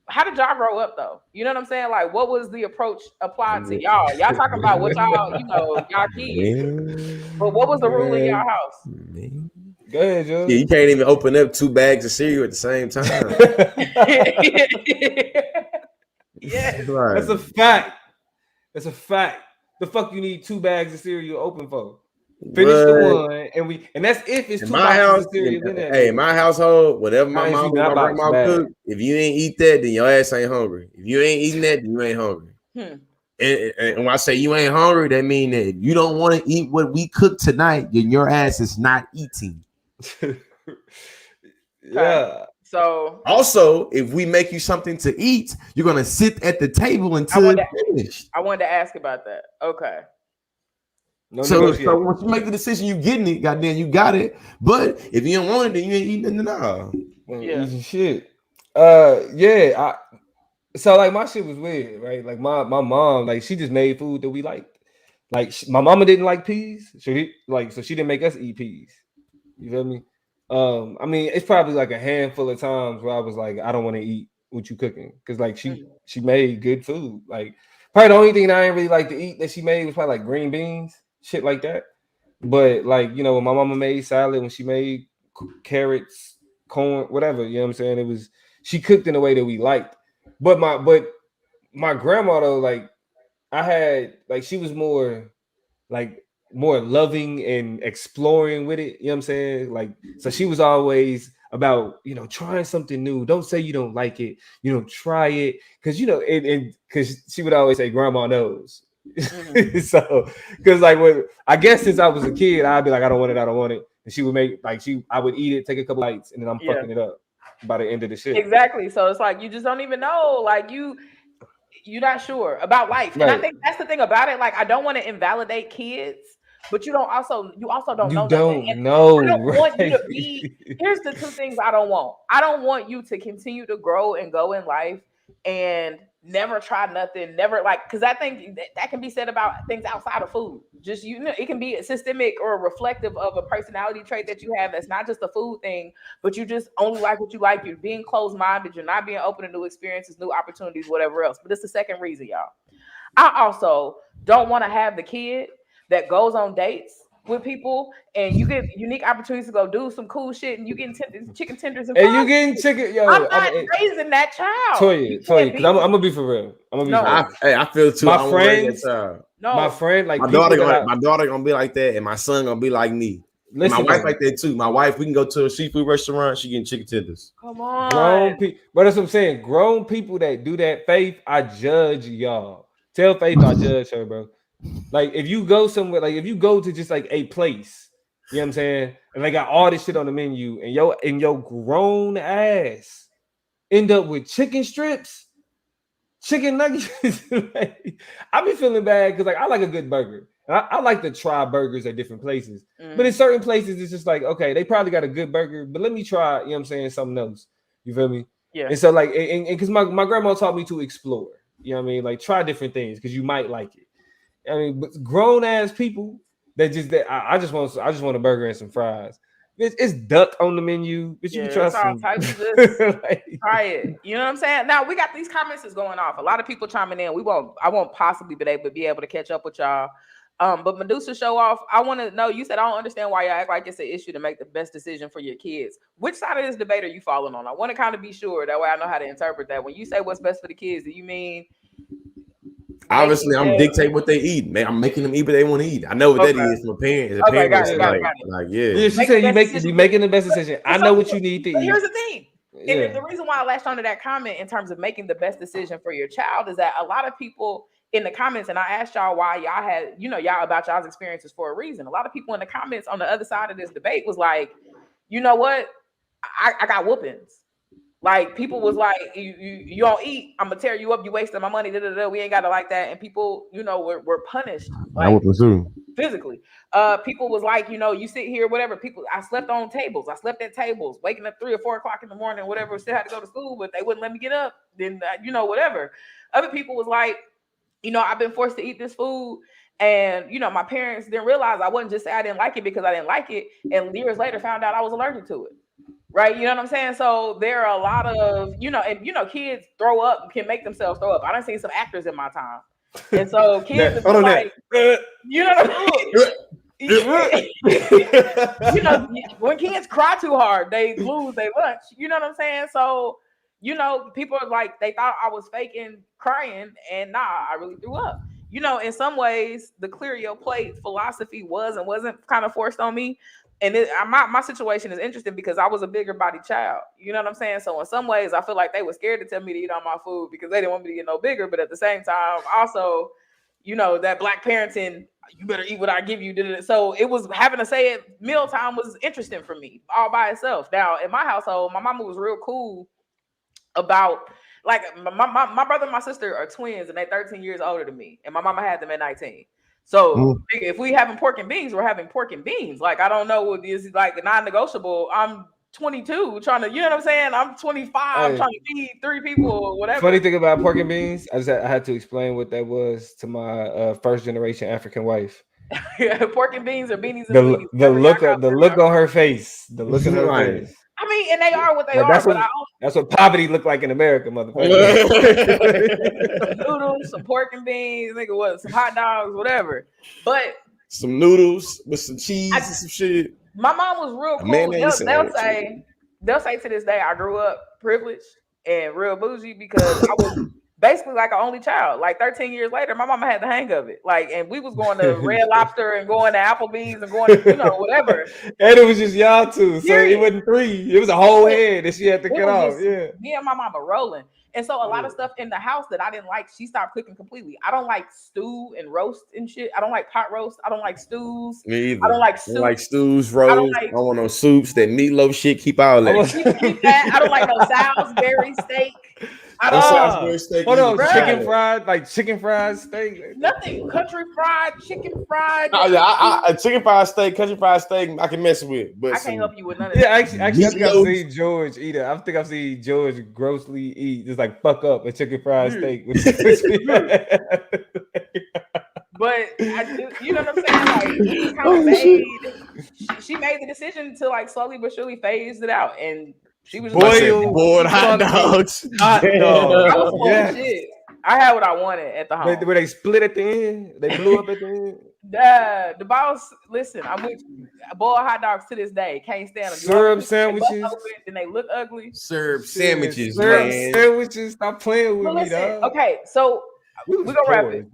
How did y'all grow up though? You know what I'm saying? Like, what was the approach applied to y'all? Y'all talking about what y'all, y'all kids. But what was the rule in y'all house? Go ahead, Joe. Yeah, you can't even open up 2 bags of cereal at the same time. Yes. Right. That's a fact. That's a fact. The fuck you need 2 bags of cereal open for? Finish the one, and that's if it's in 2 my boxes house. of cereal in there. Hey, in my household, whatever my Mine's mom eating or my that box grandma bag. cook, if you ain't eat that, then your ass ain't hungry. If you ain't eating that, then you ain't hungry. And when I say you ain't hungry, that mean that you don't want to eat what we cooked tonight, then your ass is not eating. Yeah. So also, if we make you something to eat, you're gonna sit at the table until it's finished. I wanted to ask about that. Okay. No So negotiation. once you make the decision, you getting it, goddamn, you got it. But if you don't want it, then you ain't eating it. Nah. Yeah. Easy shit. Yeah. So like my shit was weird, right? Like my mom, like she just made food that we liked. Like my mama didn't like peas, so she didn't make us eat peas. You feel me? I mean, it's probably like a handful of times where I was like, I don't want to eat what you cooking, because like she made good food. Like probably the only thing that I didn't really like to eat that she made was probably like green beans, shit like that. But like, when my mama made salad, when she made carrots, corn, whatever, you know what I'm saying? She cooked in a way that we liked. But my grandma though, like I had, like she was more loving and exploring with it, you know what I'm saying? Like, so she was always about, trying something new. Don't say you don't like it, try it, because and because she would always say grandma knows. So because like I guess since I was a kid, I'd be like, I don't want it, and she would make I would eat it, take a couple bites, and then I'm fucking it up by the end of the shit. Exactly. So it's like you just don't even know, like you're not sure about life. Right. And I think that's the thing about it. Like, I don't want to invalidate kids, but you also don't know. You don't know. I don't want you to be. Here's the 2 things I don't want. I don't want you to continue to grow and go in life and never try nothing, never because I think that can be said about things outside of food. Just it can be systemic or reflective of a personality trait that you have that's not just a food thing, but you just only like what you like. You're being closed-minded. You're not being open to new experiences, new opportunities, whatever else. But it's the second reason, y'all. I also don't want to have the kid that goes on dates with people and you get unique opportunities to go do some cool shit and you getting chicken tenders and you getting chicken. Yo, I'm not raising that child. Toya, because I'm gonna be for real. I feel too. My friends, my friend, like my daughter gonna be like that, and my son gonna be like me. Listen, my wife like that too. My wife, we can go to a seafood restaurant. She getting chicken tenders. Come on, grown people. But that's what I'm saying. Grown people that do that, Faith, I judge y'all. Tell Faith I judge her, bro. Like if you go somewhere, like if you go to just like a place, you know what I'm saying, and they got all this shit on the menu, and your grown ass end up with chicken strips, chicken nuggets. Like, I be feeling bad because like I like a good burger. I like to try burgers at different places, but in certain places it's just like, okay, they probably got a good burger, but let me try, you know what I'm saying, something else. You feel me? Yeah. And so like, and because my grandma taught me to explore. You know what I mean? Like try different things because you might like it. I mean, but grown ass people I just want a burger and some fries. It's duck on the menu, but you can try some. Try it. You know what I'm saying? Now we got these comments is going off. A lot of people chiming in. I won't possibly be able to catch up with y'all. But Medusa show off. I want to know. You said I don't understand why y'all act like it's an issue to make the best decision for your kids. Which side of this debate are you falling on? I want to kind of be sure that way I know how to interpret that. When you say what's best for the kids, do you mean? Obviously, I'm dictating what they eat. Man, I'm making them eat what they want to eat. I know what that is from parents. Got it. Like, yeah. She said you making the best decision. I know what you need to eat. Here's the thing. And the reason why I latched onto that comment in terms of making the best decision for your child is that a lot of people in the comments, and I asked y'all why y'all had, y'all about y'all's experiences for a reason. A lot of people in the comments on the other side of this debate was like, you know what? I got whoopings. Like people was like, you don't eat, I'm gonna tear you up, you wasting my money, we ain't gotta like that. And people, were punished like physically. People was like, you sit here, whatever. People, I slept on tables, I slept at tables, waking up 3 or 4 o'clock in the morning, whatever, still had to go to school, but they wouldn't let me get up. Then whatever. Other people was like, I've been forced to eat this food. And my parents didn't realize I wasn't just say I didn't like it because I didn't like it, and years later found out I was allergic to it. Right, you know what I'm saying? So there are a lot of, kids throw up, can make themselves throw up. I done seen some actors in my time, and so kids, like, you know what I mean? When kids cry too hard, they lose their lunch. You know what I'm saying? So, people are like, they thought I was faking crying, and nah, I really threw up. In some ways, the clear your plate philosophy was and wasn't kind of forced on me. And my situation is interesting because I was a bigger body child. You know what I'm saying? So in some ways, I feel like they were scared to tell me to eat all my food because they didn't want me to get no bigger. But at the same time, also, that black parenting, you better eat what I give you. So it was having to say it mealtime was interesting for me all by itself. Now, in my household, my mama was real cool about, like, my brother and my sister are twins and they're 13 years older than me. And my mama had them at 19. So if we having pork and beans, we're having pork and beans. Like, I don't know what is like a non-negotiable. I'm 22 trying to, you know what I'm saying? I'm 25 trying to feed 3 people or whatever. Funny thing about pork and beans, I had to explain what that was to my first generation African wife. Pork and beans or beanies and beans. The look on her face. The look on her face. I mean, and they are what they are. That's what poverty look like in America, motherfucker. Noodles, some pork and beans, nigga, what? Some hot dogs, whatever. But some noodles with some cheese and some shit. My mom was real cool. They'll say to this day, I grew up privileged and real bougie because I was basically like an only child. Like 13 years later, my mama had the hang of it. Like, and we was going to Red Lobster and going to Applebee's and going to, whatever. And it was just y'all two. So it wasn't 3. It was a whole head that she had to cut off. Yeah. Me and my mama rolling. And so a lot of stuff in the house that I didn't like, she stopped cooking completely. I don't like stew and roast and shit. I don't like pot roast. I don't like stews. Me either. I don't like soup. I don't like stews, roast. I don't want no soups. That meatloaf shit, keep all that. Keep that. I don't like no Salisbury steak. Hold on, chicken fried steak. Nothing. Country fried, chicken fried. A chicken fried steak, country fried steak, I can mess with. But I can't help you with none of that. Yeah, actually, I think I've seen George eat it. I think I've seen George grossly eat, just like fuck up a chicken fried steak. But you know what I'm saying? Like, she made the decision to like slowly but surely phase it out, and she was boiled hot dogs. Shit. I had what I wanted at the home. Were they split at the end? They blew up at the end? The boss, listen, I'm with you. Boiled hot dogs to this day. Can't stand them. Syrup sandwiches. And they look ugly. Syrup sandwiches, Syrup man. sandwiches. Stop playing with me, dog. Okay, so we're going to wrap it.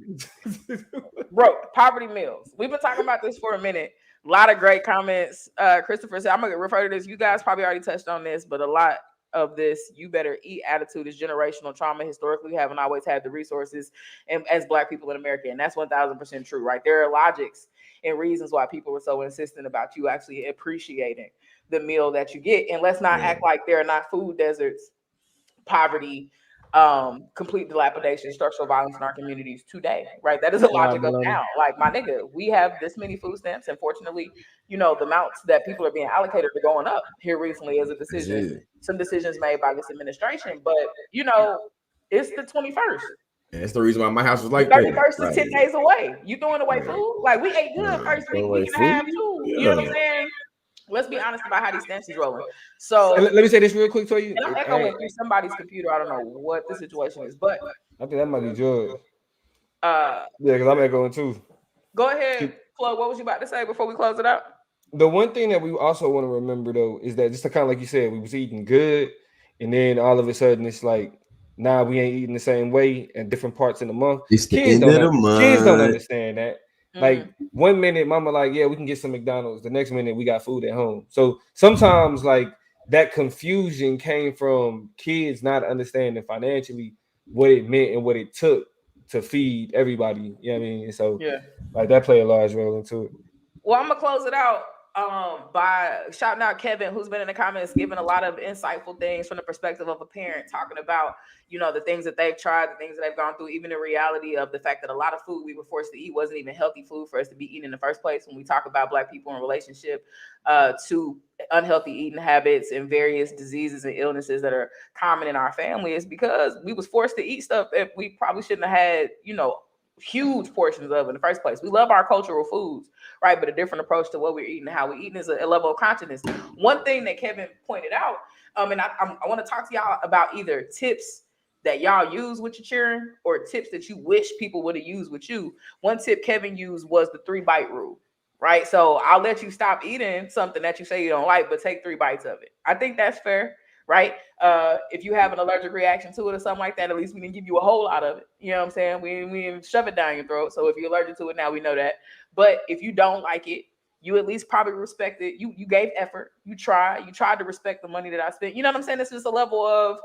Broke. Poverty meals. We've been talking about this for a minute. A lot of great comments. Christopher said, I'm going to refer to this. You guys probably already touched on this, but a lot of this you better eat attitude is generational trauma. Historically, we haven't always had the resources and as Black people in America. And that's 1000% true, right? There are logics and reasons why people were so insistent about you actually appreciating the meal that you get. And let's not act like there are not food deserts, poverty, complete dilapidation, structural violence in our communities today, right? That is a logic of now. Like, my nigga, we have this many food stamps, and fortunately, the amounts that people are being allocated are going up here recently as a decision, some decisions made by this administration. But it's the 21st. And that's the reason why my house was like 31st is 10 days away. You throwing away food? Like, we ate good first week and a half too. You know what I'm saying? Let's be honest about how these stamps is rolling. So let me say this real quick to you. And I'm echoing through somebody's computer. I don't know what the situation is, but I think that might be George. Yeah, because I'm echoing too. Go ahead, Flo. What was you about to say before we close it out? The one thing that we also want to remember though is that just to kind of like you said, we was eating good, and then all of a sudden it's like, nah, we ain't eating the same way in different parts in the month. It's the end of the month. Kids don't understand that. Like 1 minute, mama like, yeah, we can get some McDonald's. The next minute, we got food at home. So sometimes, like, that confusion came from kids not understanding financially what it meant and what it took to feed everybody. You know what I mean? And so like that played a large role into it. Well, I'm gonna close it out by shouting out Kevin, who's been in the comments giving a lot of insightful things from the perspective of a parent, talking about, you know, the things that they've tried, the things that they've gone through, even the reality of the fact that a lot of food we were forced to eat wasn't even healthy food for us to be eating in the first place. When we talk about Black people in relationship to unhealthy eating habits and various diseases and illnesses that are common in our family, is because we was forced to eat stuff that we probably shouldn't have had, you know, huge portions of in the first place. We love our cultural foods, right? But a different approach to what we're eating and how we're eating is a level of consciousness. One thing that Kevin pointed out, and I want to talk to y'all about either tips that y'all use with your children or tips that you wish people would have used with you. One tip Kevin used was the 3-bite rule, right? So I'll let you stop eating something that you say you don't like, but take 3 bites of it. I think that's fair, right? If you have an allergic reaction to it or something like that, at least we didn't give you a whole lot of it. You know what I'm saying? We didn't shove it down your throat. So if you're allergic to it now, we know that. But if you don't like it, you at least probably respect it. You gave effort. You tried to respect the money that I spent. You know what I'm saying? It's just a level of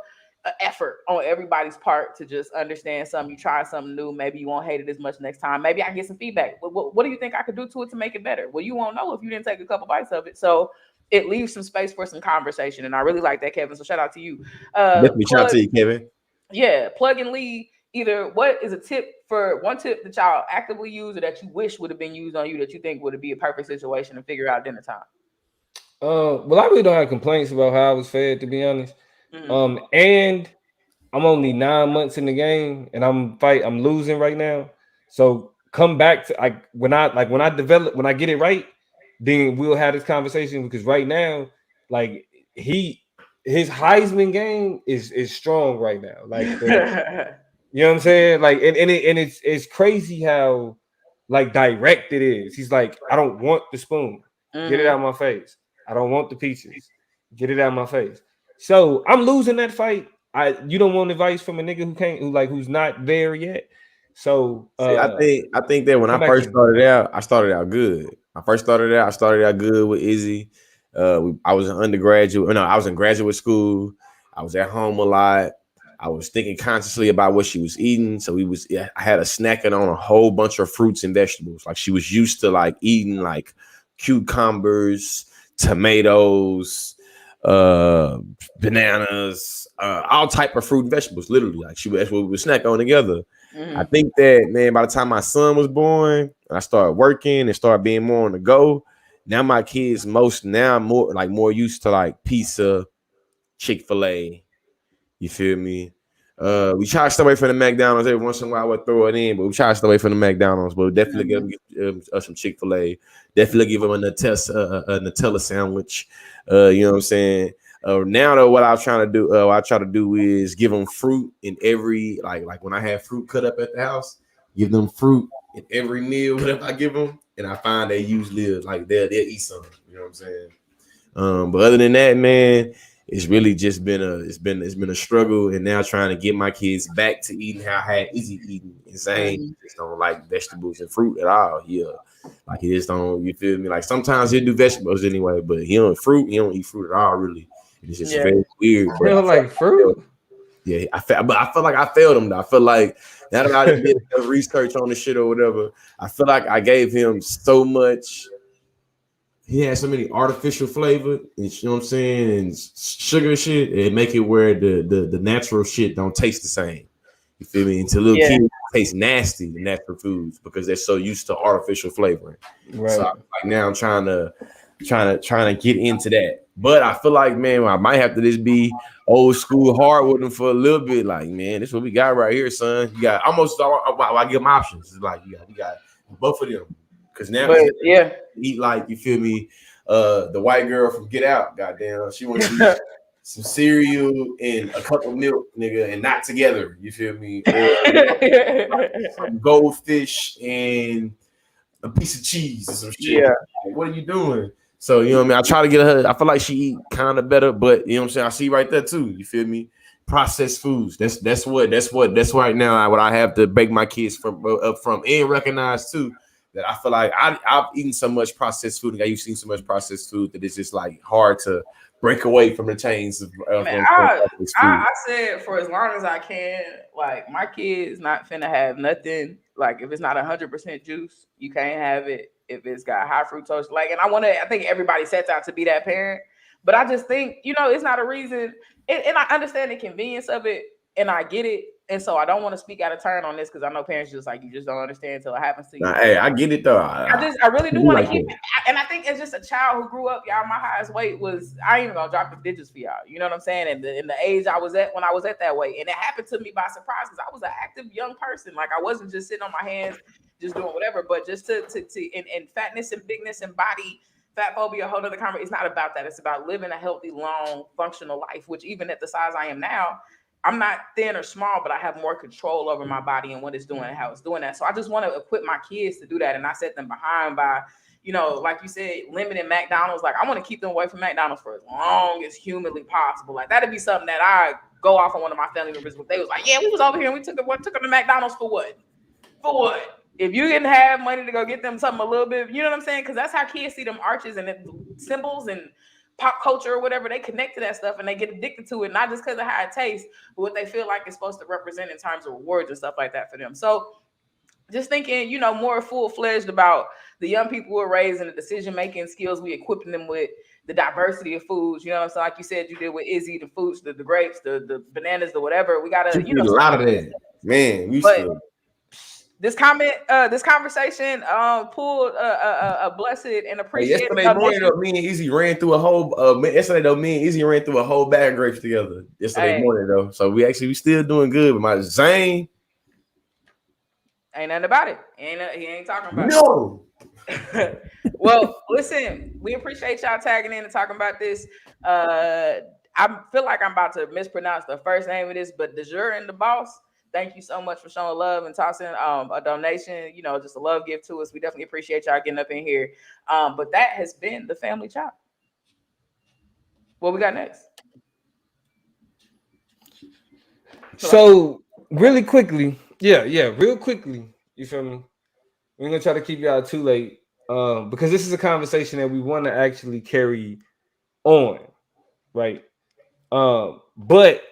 effort on everybody's part to just understand something. You try something new. Maybe you won't hate it as much next time. Maybe I can get some feedback. What do you think I could do to it to make it better? Well, you won't know if you didn't take a couple bites of it. So it leaves some space for some conversation. And I really like that, Kevin. So shout out to you. Definitely shout out to you, Kevin. Yeah, plug and lead. Either what is one tip that y'all actively use or that you wish would have been used on you that you think would be a perfect situation to figure out dinner time? Well, I really don't have complaints about how I was fed, to be honest. Mm-hmm. And I'm only 9 months in the game, and I'm losing right now. So come back to when I get it right, then we'll have this conversation, because right now, like his Heisman game is strong right now. Like you know what I'm saying? Like and it's crazy how like direct it is. He's like, I don't want the spoon. Mm-hmm. Get it out of my face. I don't want the peaches. Get it out of my face. So I'm losing that fight. You don't want advice from a nigga who's not there yet. So I think that when I first started out, I started out good. I started out good with Izzy. I was an undergraduate. No, I was in graduate school. I was at home a lot. I was thinking consciously about what she was eating. So I had her snacking on a whole bunch of fruits and vegetables. Like she was used to like eating like cucumbers, tomatoes, bananas, all type of fruit and vegetables. Literally, like that's what we would snack on together. Mm-hmm. I think that, man, by the time my son was born, I started working and started being more on the go. Now my kids more used to like pizza, Chick-fil-A. You feel me? We try to stay away from the McDonald's. Every once in a while, we'll throw it in, but we try to stay away from the McDonald's. But we definitely give them some Chick-fil-A. Definitely give them a Nutella sandwich. You know what I'm saying? Now though, what I try to do is give them fruit in every like when I have fruit cut up at the house, give them fruit in every meal whatever I give them, and I find they usually like they'll eat something. You know what I'm saying? But other than that, man, it's really just been a struggle, and now trying to get my kids back to eating how I had Izzy eating. Insane, just don't like vegetables and fruit at all. Yeah, like he just don't. You feel me? Like sometimes he'll do vegetables anyway, but he don't eat fruit at all. Really, it's just very weird. I feel like fruit. Yeah, I feel like I failed him though. I feel like now that I did research on the shit or whatever, I feel like I gave him so much. He had so many artificial flavor, and you know what I'm saying, and sugar shit, and make it where the natural shit don't taste the same. You feel me? Until little kids taste nasty, the natural foods, because they're so used to artificial flavoring. Right. So like now I'm trying to get into that. But I feel like, man, I might have to just be old school hard with them for a little bit. Like, man, this is what we got right here, son. You got almost I give them options. It's like you got both of them. Because now eat like, you feel me, the white girl from Get Out, goddamn. She wants to eat some cereal and a cup of milk, nigga, and not together. You feel me? Or some goldfish and a piece of cheese or some shit. Yeah. Like, what are you doing? So, you know what I mean? I try to get her. I feel like she eat kind of better, but you know what I'm saying? I see right there too. You feel me? Processed foods. That's right now what I have to bake my kids from and recognize too. That I feel like I've eaten so much processed food, and I used to eat so much processed food that it's just like hard to break away from the chains of Man, I said for as long as I can, like my kids not finna have nothing. Like if it's not 100% juice, you can't have it. If it's got high fructose, like, and I think everybody sets out to be that parent, but I just think, it's not a reason. And I understand the convenience of it, and I get it. And so I don't want to speak out of turn on this because I know parents just like, you just don't understand until it happens to you. Hey, I get it though. I really do want to keep it. And I think as just a child who grew up, y'all, my highest weight was, I ain't even gonna drop the digits for y'all. You know what I'm saying? And in the age I was at when I was at that weight. And it happened to me by surprise because I was an active young person. Like I wasn't just sitting on my hands, just doing whatever, but just to fatness and bigness and body, fat phobia, a whole other conversation. It's not about that. It's about living a healthy, long, functional life, which even at the size I am now, I'm not thin or small, but I have more control over my body and what it's doing and how it's doing that. So I just want to equip my kids to do that. And I set them behind by, like you said, limiting McDonald's. Like I want to keep them away from McDonald's for as long as humanly possible. Like that'd be something that I go off on one of my family members. But they was like, yeah, we was over here and we took them to McDonald's for what? For what? If you didn't have money to go get them something a little bit, you know what I'm saying? Because that's how kids see them arches and symbols and pop culture or whatever. They connect to that stuff and they get addicted to it, not just because of how it tastes, but what they feel like it's supposed to represent in terms of rewards and stuff like that for them. So just thinking, more full-fledged about the young people we're raising, the decision-making skills we equipping them with, the diversity of foods, so like you said, you did with Izzy, the fruits, the grapes, the bananas, the whatever. We got to, a lot of that. Man, this conversation pulled a blessed and appreciated. Yesterday morning, me and Izzy ran through a whole. Me and Izzy ran through a whole bag of grapes together yesterday morning though. So we still doing good. But my Zane ain't nothing about it. He ain't talking about it. Well, listen, we appreciate y'all tagging in and talking about this. I feel like I'm about to mispronounce the first name of this, but DeJure and the Boss. Thank you so much for showing love and tossing a donation, just a love gift to us. We definitely appreciate y'all getting up in here. But that has been the Family Chop. What we got next? So really quickly, real quickly, you feel me? We're gonna try to keep y'all too late because this is a conversation that we want to actually carry on, right? But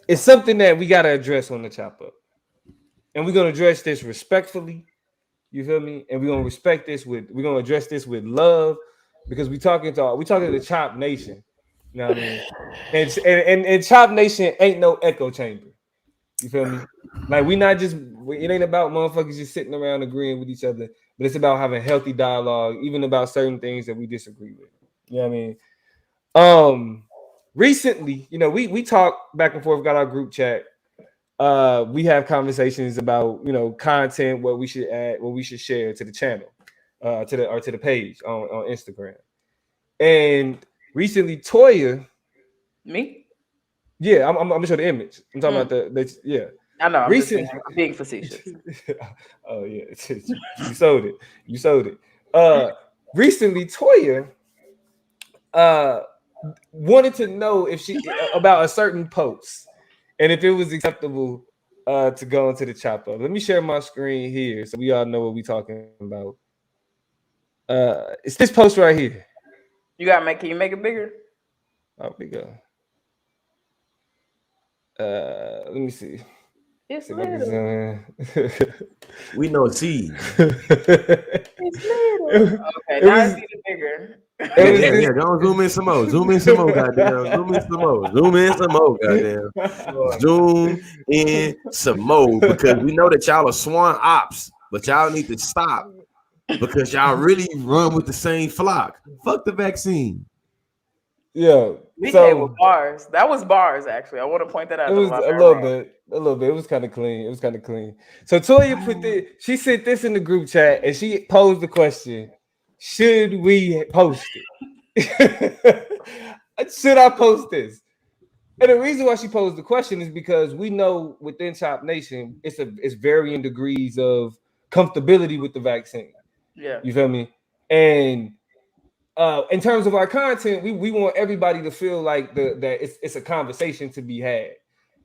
it's something that we got to address on the chop up. And we're going to address this respectfully. You feel me? And we're going to address this with love because we're talking to the Chop Nation. You know what I mean? And Chop Nation ain't no echo chamber. You feel me? Like it ain't about motherfuckers just sitting around agreeing with each other, but it's about having healthy dialogue, even about certain things that we disagree with. You know what I mean? Recently, we talk back and forth, got our group chat. We have conversations about, content, what we should add, what we should share to the channel, to the page on Instagram. And recently, Toya. Me? Yeah, I'm gonna show the image. I'm talking about the I know. I'm being facetious. Oh yeah, you sold it. Recently, Toya wanted to know if she about a certain post and if it was acceptable to go into the chop up. Let me share my screen here so we all know what we're talking about. It's this post right here. Can you make it bigger? Oh, we go. Let me see. It's little. We know C. It's little. Okay, now I see the bigger. Yeah, don't zoom in some more. Goddamn. Zoom in some more because we know that y'all are swan ops, but y'all need to stop because y'all really run with the same flock. Fuck the vaccine. Yeah. BK was bars. That was bars, actually. I want to point that out. It was a little bit. It was kind of clean. So Toya she sent this in the group chat and she posed the question: should we post it? Should I post this? And the reason why she posed the question is because we know within Chop Nation, it's varying degrees of comfortability with the vaccine. Yeah. You feel me? And in terms of our content, we want everybody to feel like that it's a conversation to be had.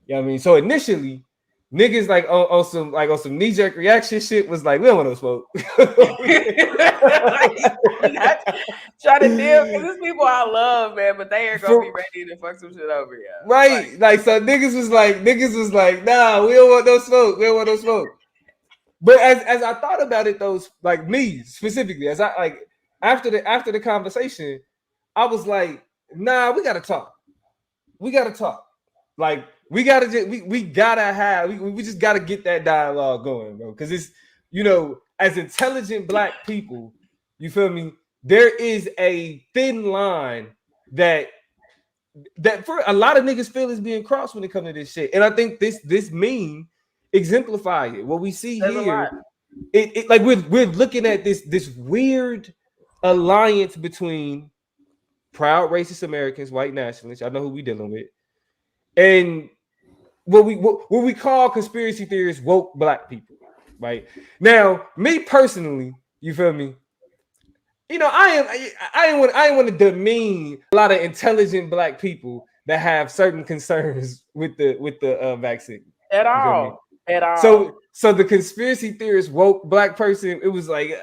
You know what I mean? So initially, niggas like on some knee jerk reaction shit was like, we don't want no smoke. Try to deal because these people I love, man, but they are gonna be ready to fuck some shit over, yeah. Right, like so niggas was like, nah, we don't want no smoke. We don't want no smoke. But as I thought about it, those like me specifically, as I like after the conversation, I was like, nah, we gotta talk. We gotta talk. Like we gotta we just gotta get that dialogue going, bro. Because it's, you know, as intelligent black people, you feel me? There is a thin line that for a lot of niggas feel is being crossed when it comes to this shit. And I think this meme exemplifies it. What we see here, it like we're looking at this weird alliance between proud racist Americans, white nationalists. I know who we dealing with, and what we call conspiracy theorists, woke black people. Right now, me personally, you feel me? You know, I want to demean a lot of intelligent black people that have certain concerns with the vaccine at all. So the conspiracy theorist woke black person, it was like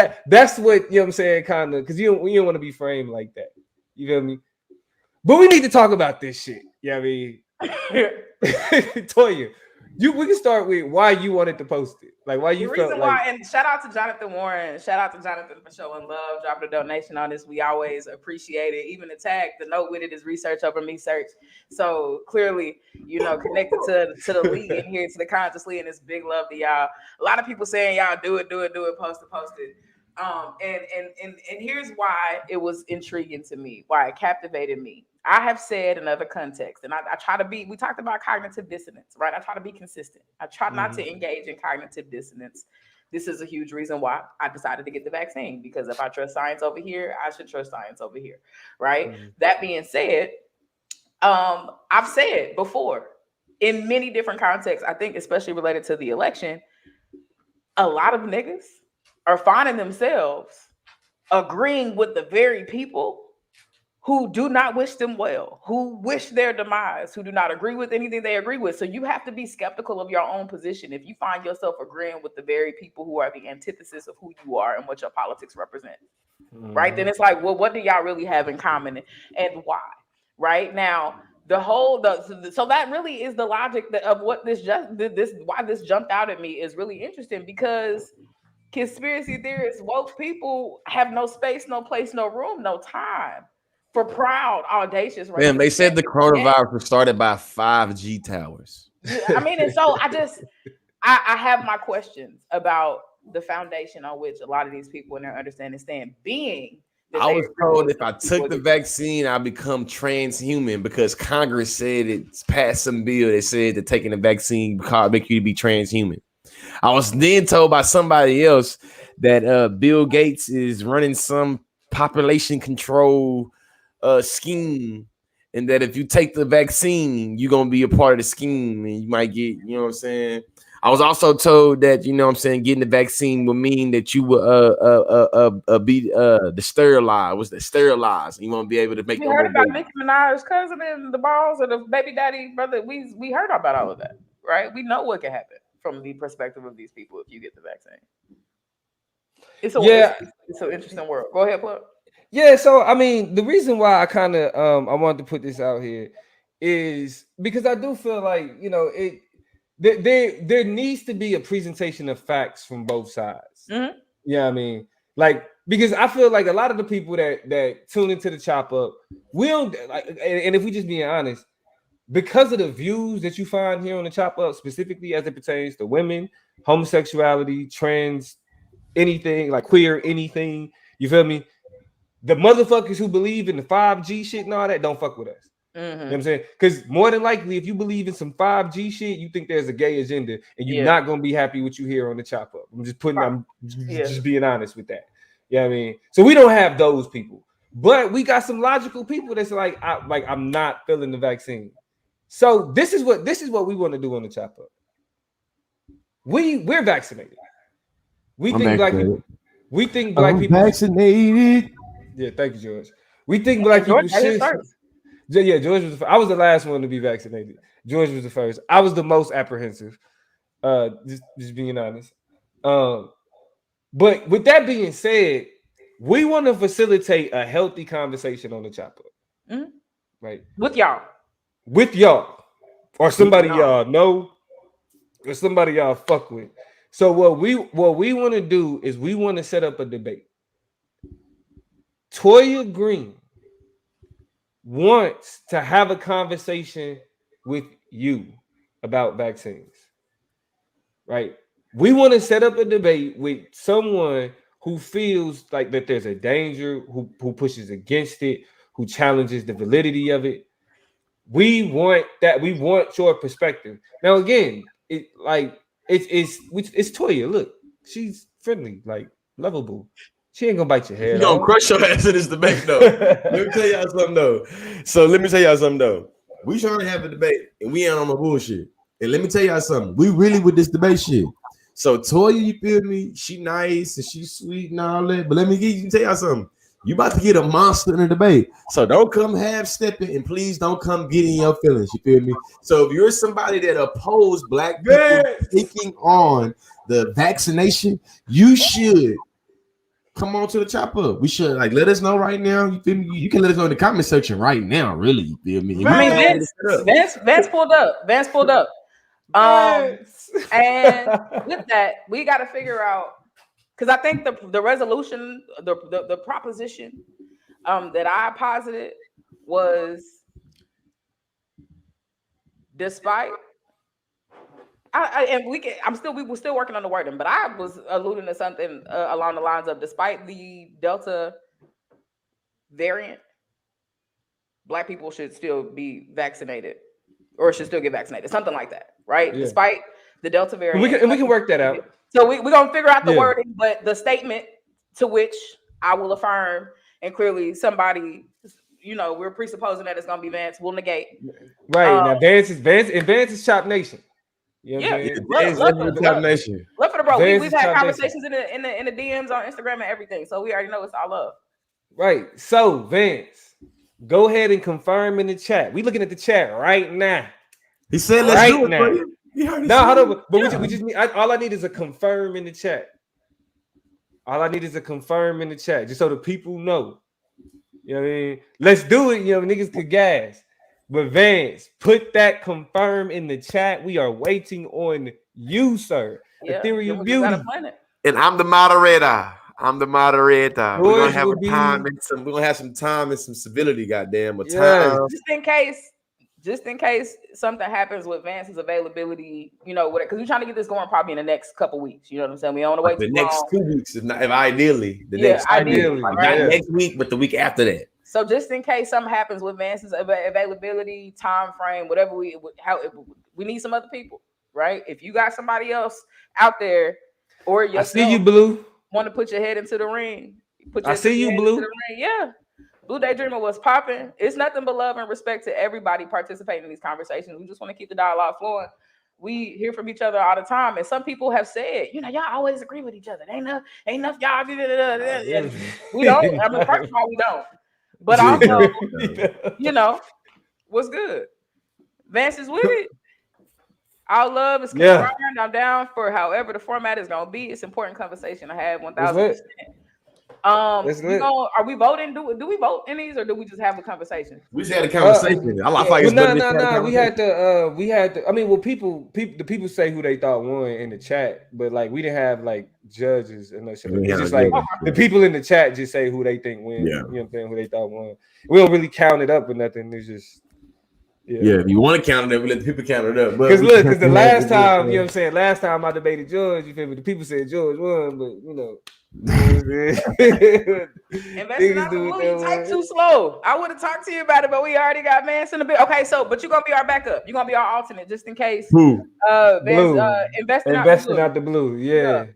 that's what, you know what I'm saying, kind of, because you don't want to be framed like that. You feel me? But we need to talk about this shit. You know what I mean? Toya, we can start with why you wanted to post it. Like why you felt like. And shout out to Jonathan Warren. Shout out to Jonathan for showing love, dropping a donation on this. We always appreciate it. Even the tag, the note with it is research over me search. So clearly, you know, connected to the league in here, to the conscious league, and it's big love to y'all. A lot of people saying y'all do it, post it. And here's why it was intriguing to me, why it captivated me. I have said in other contexts, and I try to be, we talked about cognitive dissonance, right? I try to be consistent. I try not to engage in cognitive dissonance. This is a huge reason why I decided to get the vaccine, because if I trust science over here, I should trust science over here, right? That being said, I've said before in many different contexts, I think especially related to the election, a lot of niggas are finding themselves agreeing with the very people who do not wish them well, who wish their demise, who do not agree with anything they agree with. So you have to be skeptical of your own position. If you find yourself agreeing with the very people who are the antithesis of who you are and what your politics represent, right? Then it's like, well, what do y'all really have in common and why? Right now, so that really is the logic of what why this jumped out at me is really interesting, because conspiracy theorists, woke people have no space, no place, no room, no time for proud, audacious. Man, they said the coronavirus was started by 5G towers. I mean, and so I have my questions about the foundation on which a lot of these people in their understanding stand. Being I was told if I took the vaccine, I'd become transhuman, because Congress said it's passed some bill that said that taking the vaccine make you to be transhuman. I was then told by somebody else that Bill Gates is running some population control scheme, and that if you take the vaccine, you're gonna be a part of the scheme and you might get, you know what I'm saying. I was also told that, you know what I'm saying, getting the vaccine will mean that you will be sterilized. You won't be able to make. We heard about Nicki Minaj's cousin and the balls of the baby daddy brother. We heard about all of that, right? We know what can happen from the perspective of these people if you get the vaccine. It's an interesting world. Go ahead, Plug. Yeah, so I mean, the reason why I kind of I wanted to put this out here is because I do feel like, you know, there needs to be a presentation of facts from both sides. Mm-hmm. Yeah, I mean, like, because I feel like a lot of the people that tune into the Chop Up will, like, and if we just being honest, because of the views that you find here on the Chop Up, specifically as it pertains to women, homosexuality, trans, anything like queer, anything, you feel me? The motherfuckers who believe in the 5G shit and all that don't fuck with us. Mm-hmm. You know what I'm saying? Because more than likely, if you believe in some 5G shit, you think there's a gay agenda, and you're not gonna be happy with you here on the Chop Up. I'm just being honest with that. You know what I mean? So we don't have those people, but we got some logical people that's like, I'm not feeling the vaccine. So this is what we want to do on the Chop Up. We're vaccinated. We think black people vaccinated. Yeah, thank you, George. We think black people should. Yeah, George was. I was the last one to be vaccinated. George was the first. I was the most apprehensive. Just being honest. But with that being said, we want to facilitate a healthy conversation on the chopper, right? With y'all, or somebody y'all know, or somebody y'all fuck with. So what we want to do is we want to set up a debate. Toya Green wants to have a conversation with you about vaccines, right? We want to set up a debate with someone who feels like that there's a danger, who pushes against it, who challenges the validity of it. We want that. We want your perspective. Now, again, it's Toya. Look, she's friendly, like lovable. She ain't gonna bite your head. You gonna crush your ass in this debate, though. Let me tell y'all something, though. We trying to have a debate, and we ain't on the bullshit. And let me tell y'all something. We really with this debate shit. So Toya, you feel me? She nice and she's sweet and all that. But let me tell y'all something. You about to get a monster in the debate. So don't come half-stepping, and please don't come get in your feelings. You feel me? So if you're somebody that oppose black people taking on the vaccination, you should come on to the chopper. We should let us know right now. You feel me? You can let us know in the comment section right now. Really, you feel me? I mean, Vance pulled up. And with that, we got to figure out, because I think the resolution, the proposition that I posited was, despite. We were still working on the wording, but I was alluding to something along the lines of, despite the Delta variant, Black people should still be vaccinated, or should still get vaccinated, something like that, right? Yeah. Despite the Delta variant, we can work that out. So we're gonna figure out the wording, but the statement to which I will affirm, and clearly somebody, we're presupposing that it's gonna be Vance, will negate. Right now, Vance is Chop Nation. You know Love for the bro. We've had conversations in the DMs on Instagram and everything, so we already know it's all love. Right. So Vance, go ahead and confirm in the chat. We looking at the chat right now. He said, "Let's do it." Now. No, hold on. But we just need. All I need is a confirm in the chat. Just so the people know. You know what I mean? Let's do it. Niggas could gas. But Vance, put that confirm in the chat. We are waiting on you, sir. Ethereal Beauty. And I'm the moderator. We're gonna have time and we're gonna have some time and some civility, goddamn. Time. Just in case something happens with Vance's availability, because we're trying to get this going probably in the next couple weeks. You know what I'm saying? We don't want to wait the next 2 weeks, if ideally, not next week, but the week after that. So just in case something happens with Vance's availability, time frame, whatever we need some other people, right? If you got somebody else out there, or yourself, I see you, Blue. Want to put your head into the ring? I see you, Blue. Yeah. Blue Daydreamer was popping. It's nothing but love and respect to everybody participating in these conversations. We just want to keep the dialogue flowing. We hear from each other all the time, and some people have said, y'all always agree with each other. Ain't enough y'all. We don't. I mean, first of all, we don't. But also, what's good? Vance is with it. Our love is confirmed. I'm down for however the format is gonna be. It's an important conversation I have 1,000%. Are we voting? Do we vote in these, or do we just have a conversation? We just had a conversation. No. We had to. I mean, the people say who they thought won in the chat, but we didn't have judges and that shit. It's just the people in the chat just say who they think win. Yeah. You know what I'm saying? Who they thought won. We don't really count it up or nothing. It's just. Yeah, if you want to count it up, we let the people count it up. Because the last time, you know what I'm saying? Last time I debated George, you feel me? The people said George won, but you type too slow. I would have talked to you about it, but we already got Vance in the bit. Okay, but you're gonna be our backup. You're gonna be our alternate just in case. Vance, investing out the blue. Yeah.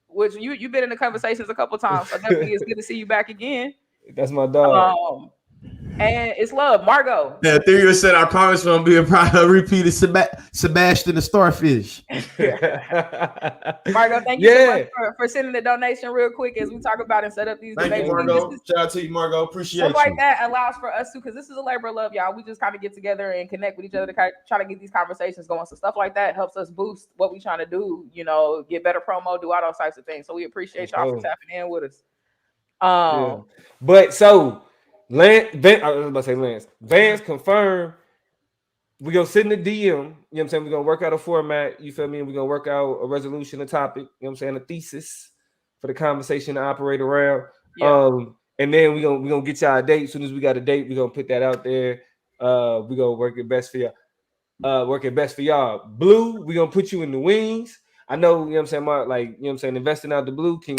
Which you've been in the conversations a couple times, so definitely it's good to see you back again. That's my dog. And it's love, Margot. Yeah, Theory said I promise won't be a repeat of Sebastian the Starfish. Margot, thank you so much for sending the donation real quick as we talk about and set up these Thank debates. you, Margot. Shout out to you, Margot. Appreciate stuff you. like that allows for us to, because this is a labor of love, y'all. We just kind of get together and connect with each other to try to get these conversations going. So stuff like that helps us boost what we're trying to do, you know, get better promo, do all those types of things. So we appreciate y'all for tapping in with us. Yeah. But so I was about to say Lance. Vance confirmed we're gonna sit in the DM, you know what I'm saying? We're gonna work out a format, you feel me? We're gonna work out a resolution, a topic, you know what I'm saying, a thesis for the conversation to operate around. Yeah. And then we're gonna get y'all a date. As soon as we got a date, we're gonna put that out there. We're gonna work it best for y'all. Blue, we're gonna put you in the wings. I know, you know what I'm saying, Mark, like, you know what I'm saying, investing out the blue can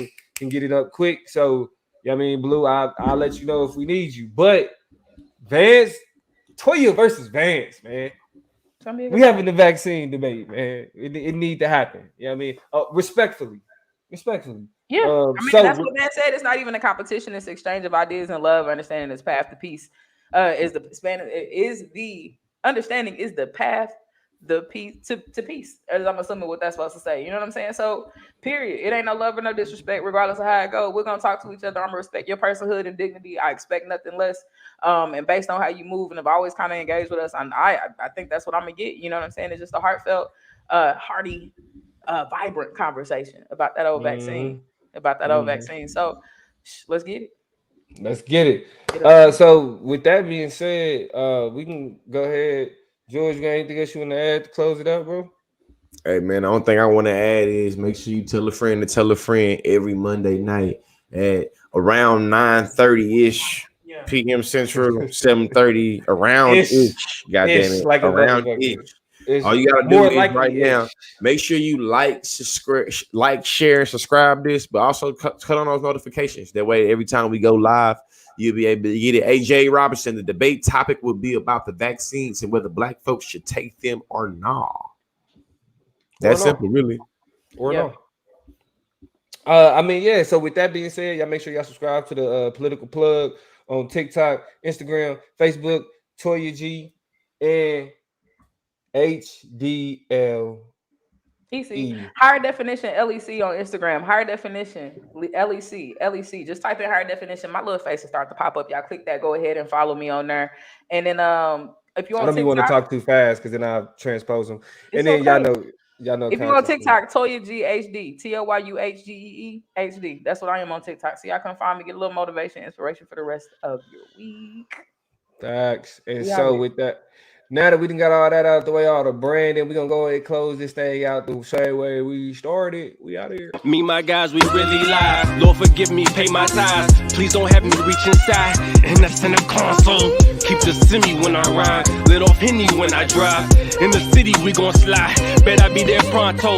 get it up quick. So, you know what I mean, Blue, I'll let you know if we need you. But Vance, Toya versus Vance, man. We having the vaccine debate, man. It need to happen. You know what I mean? Respectfully. Yeah. I mean, that's what Vance said. It's not even a competition. It's exchange of ideas and love. Understanding this path to peace understanding is the path to peace, as I'm assuming what that's supposed to say. You know what I'm saying? So, period. It ain't no love or no disrespect, regardless of how it goes. We're gonna talk to each other. I'm gonna respect your personhood and dignity. I expect nothing less. And based on how you move and have always kind of engaged with us, I think that's what I'm gonna get. You know what I'm saying? It's just a heartfelt, hearty, vibrant conversation about that old vaccine. So, let's get it. Let's get it. So with that being said, we can go ahead. George, you got anything else you want to add to close it out, bro? Hey, man, the only thing I want to add is make sure you tell a friend to tell a friend every Monday night at around 9:30-ish p.m. Central, 7:30, around ish. Goddamn it. Like around ish. All you got to do is right now, make sure you like, share, and subscribe this, but also cut on those notifications. That way, every time we go live, you'll be able to get it. AJ Robinson, the debate topic will be about the vaccines and whether black folks should take them or not. That's simple, really. Or no. I mean, yeah. So with that being said, y'all make sure y'all subscribe to the Political Plug on TikTok, Instagram, Facebook, Toya G, and HDL. EC. Higher definition LEC on Instagram. Higher definition LEC. Just type in higher definition. My little face will start to pop up. Y'all click that. Go ahead and follow me on there. And then if you want, I don't want to talk too fast because then I'll transpose them. And then y'all know. If you on TikTok, Toya G HD, TOYUHGEE HD. That's what I am on TikTok. So y'all come find me, get a little motivation, inspiration for the rest of your week. Thanks. And so with that. Now that we done got all that out the way, all the branding, we're going to go ahead and close this thing out the same way we started. We out of here. Me, my guys, we really live. Lord, forgive me, pay my tithes. Please don't have me reach inside. And that's in the console. Keep the semi when I ride. Let off Henny when I drive. In the city, we gon' slide. Bet I be there pronto.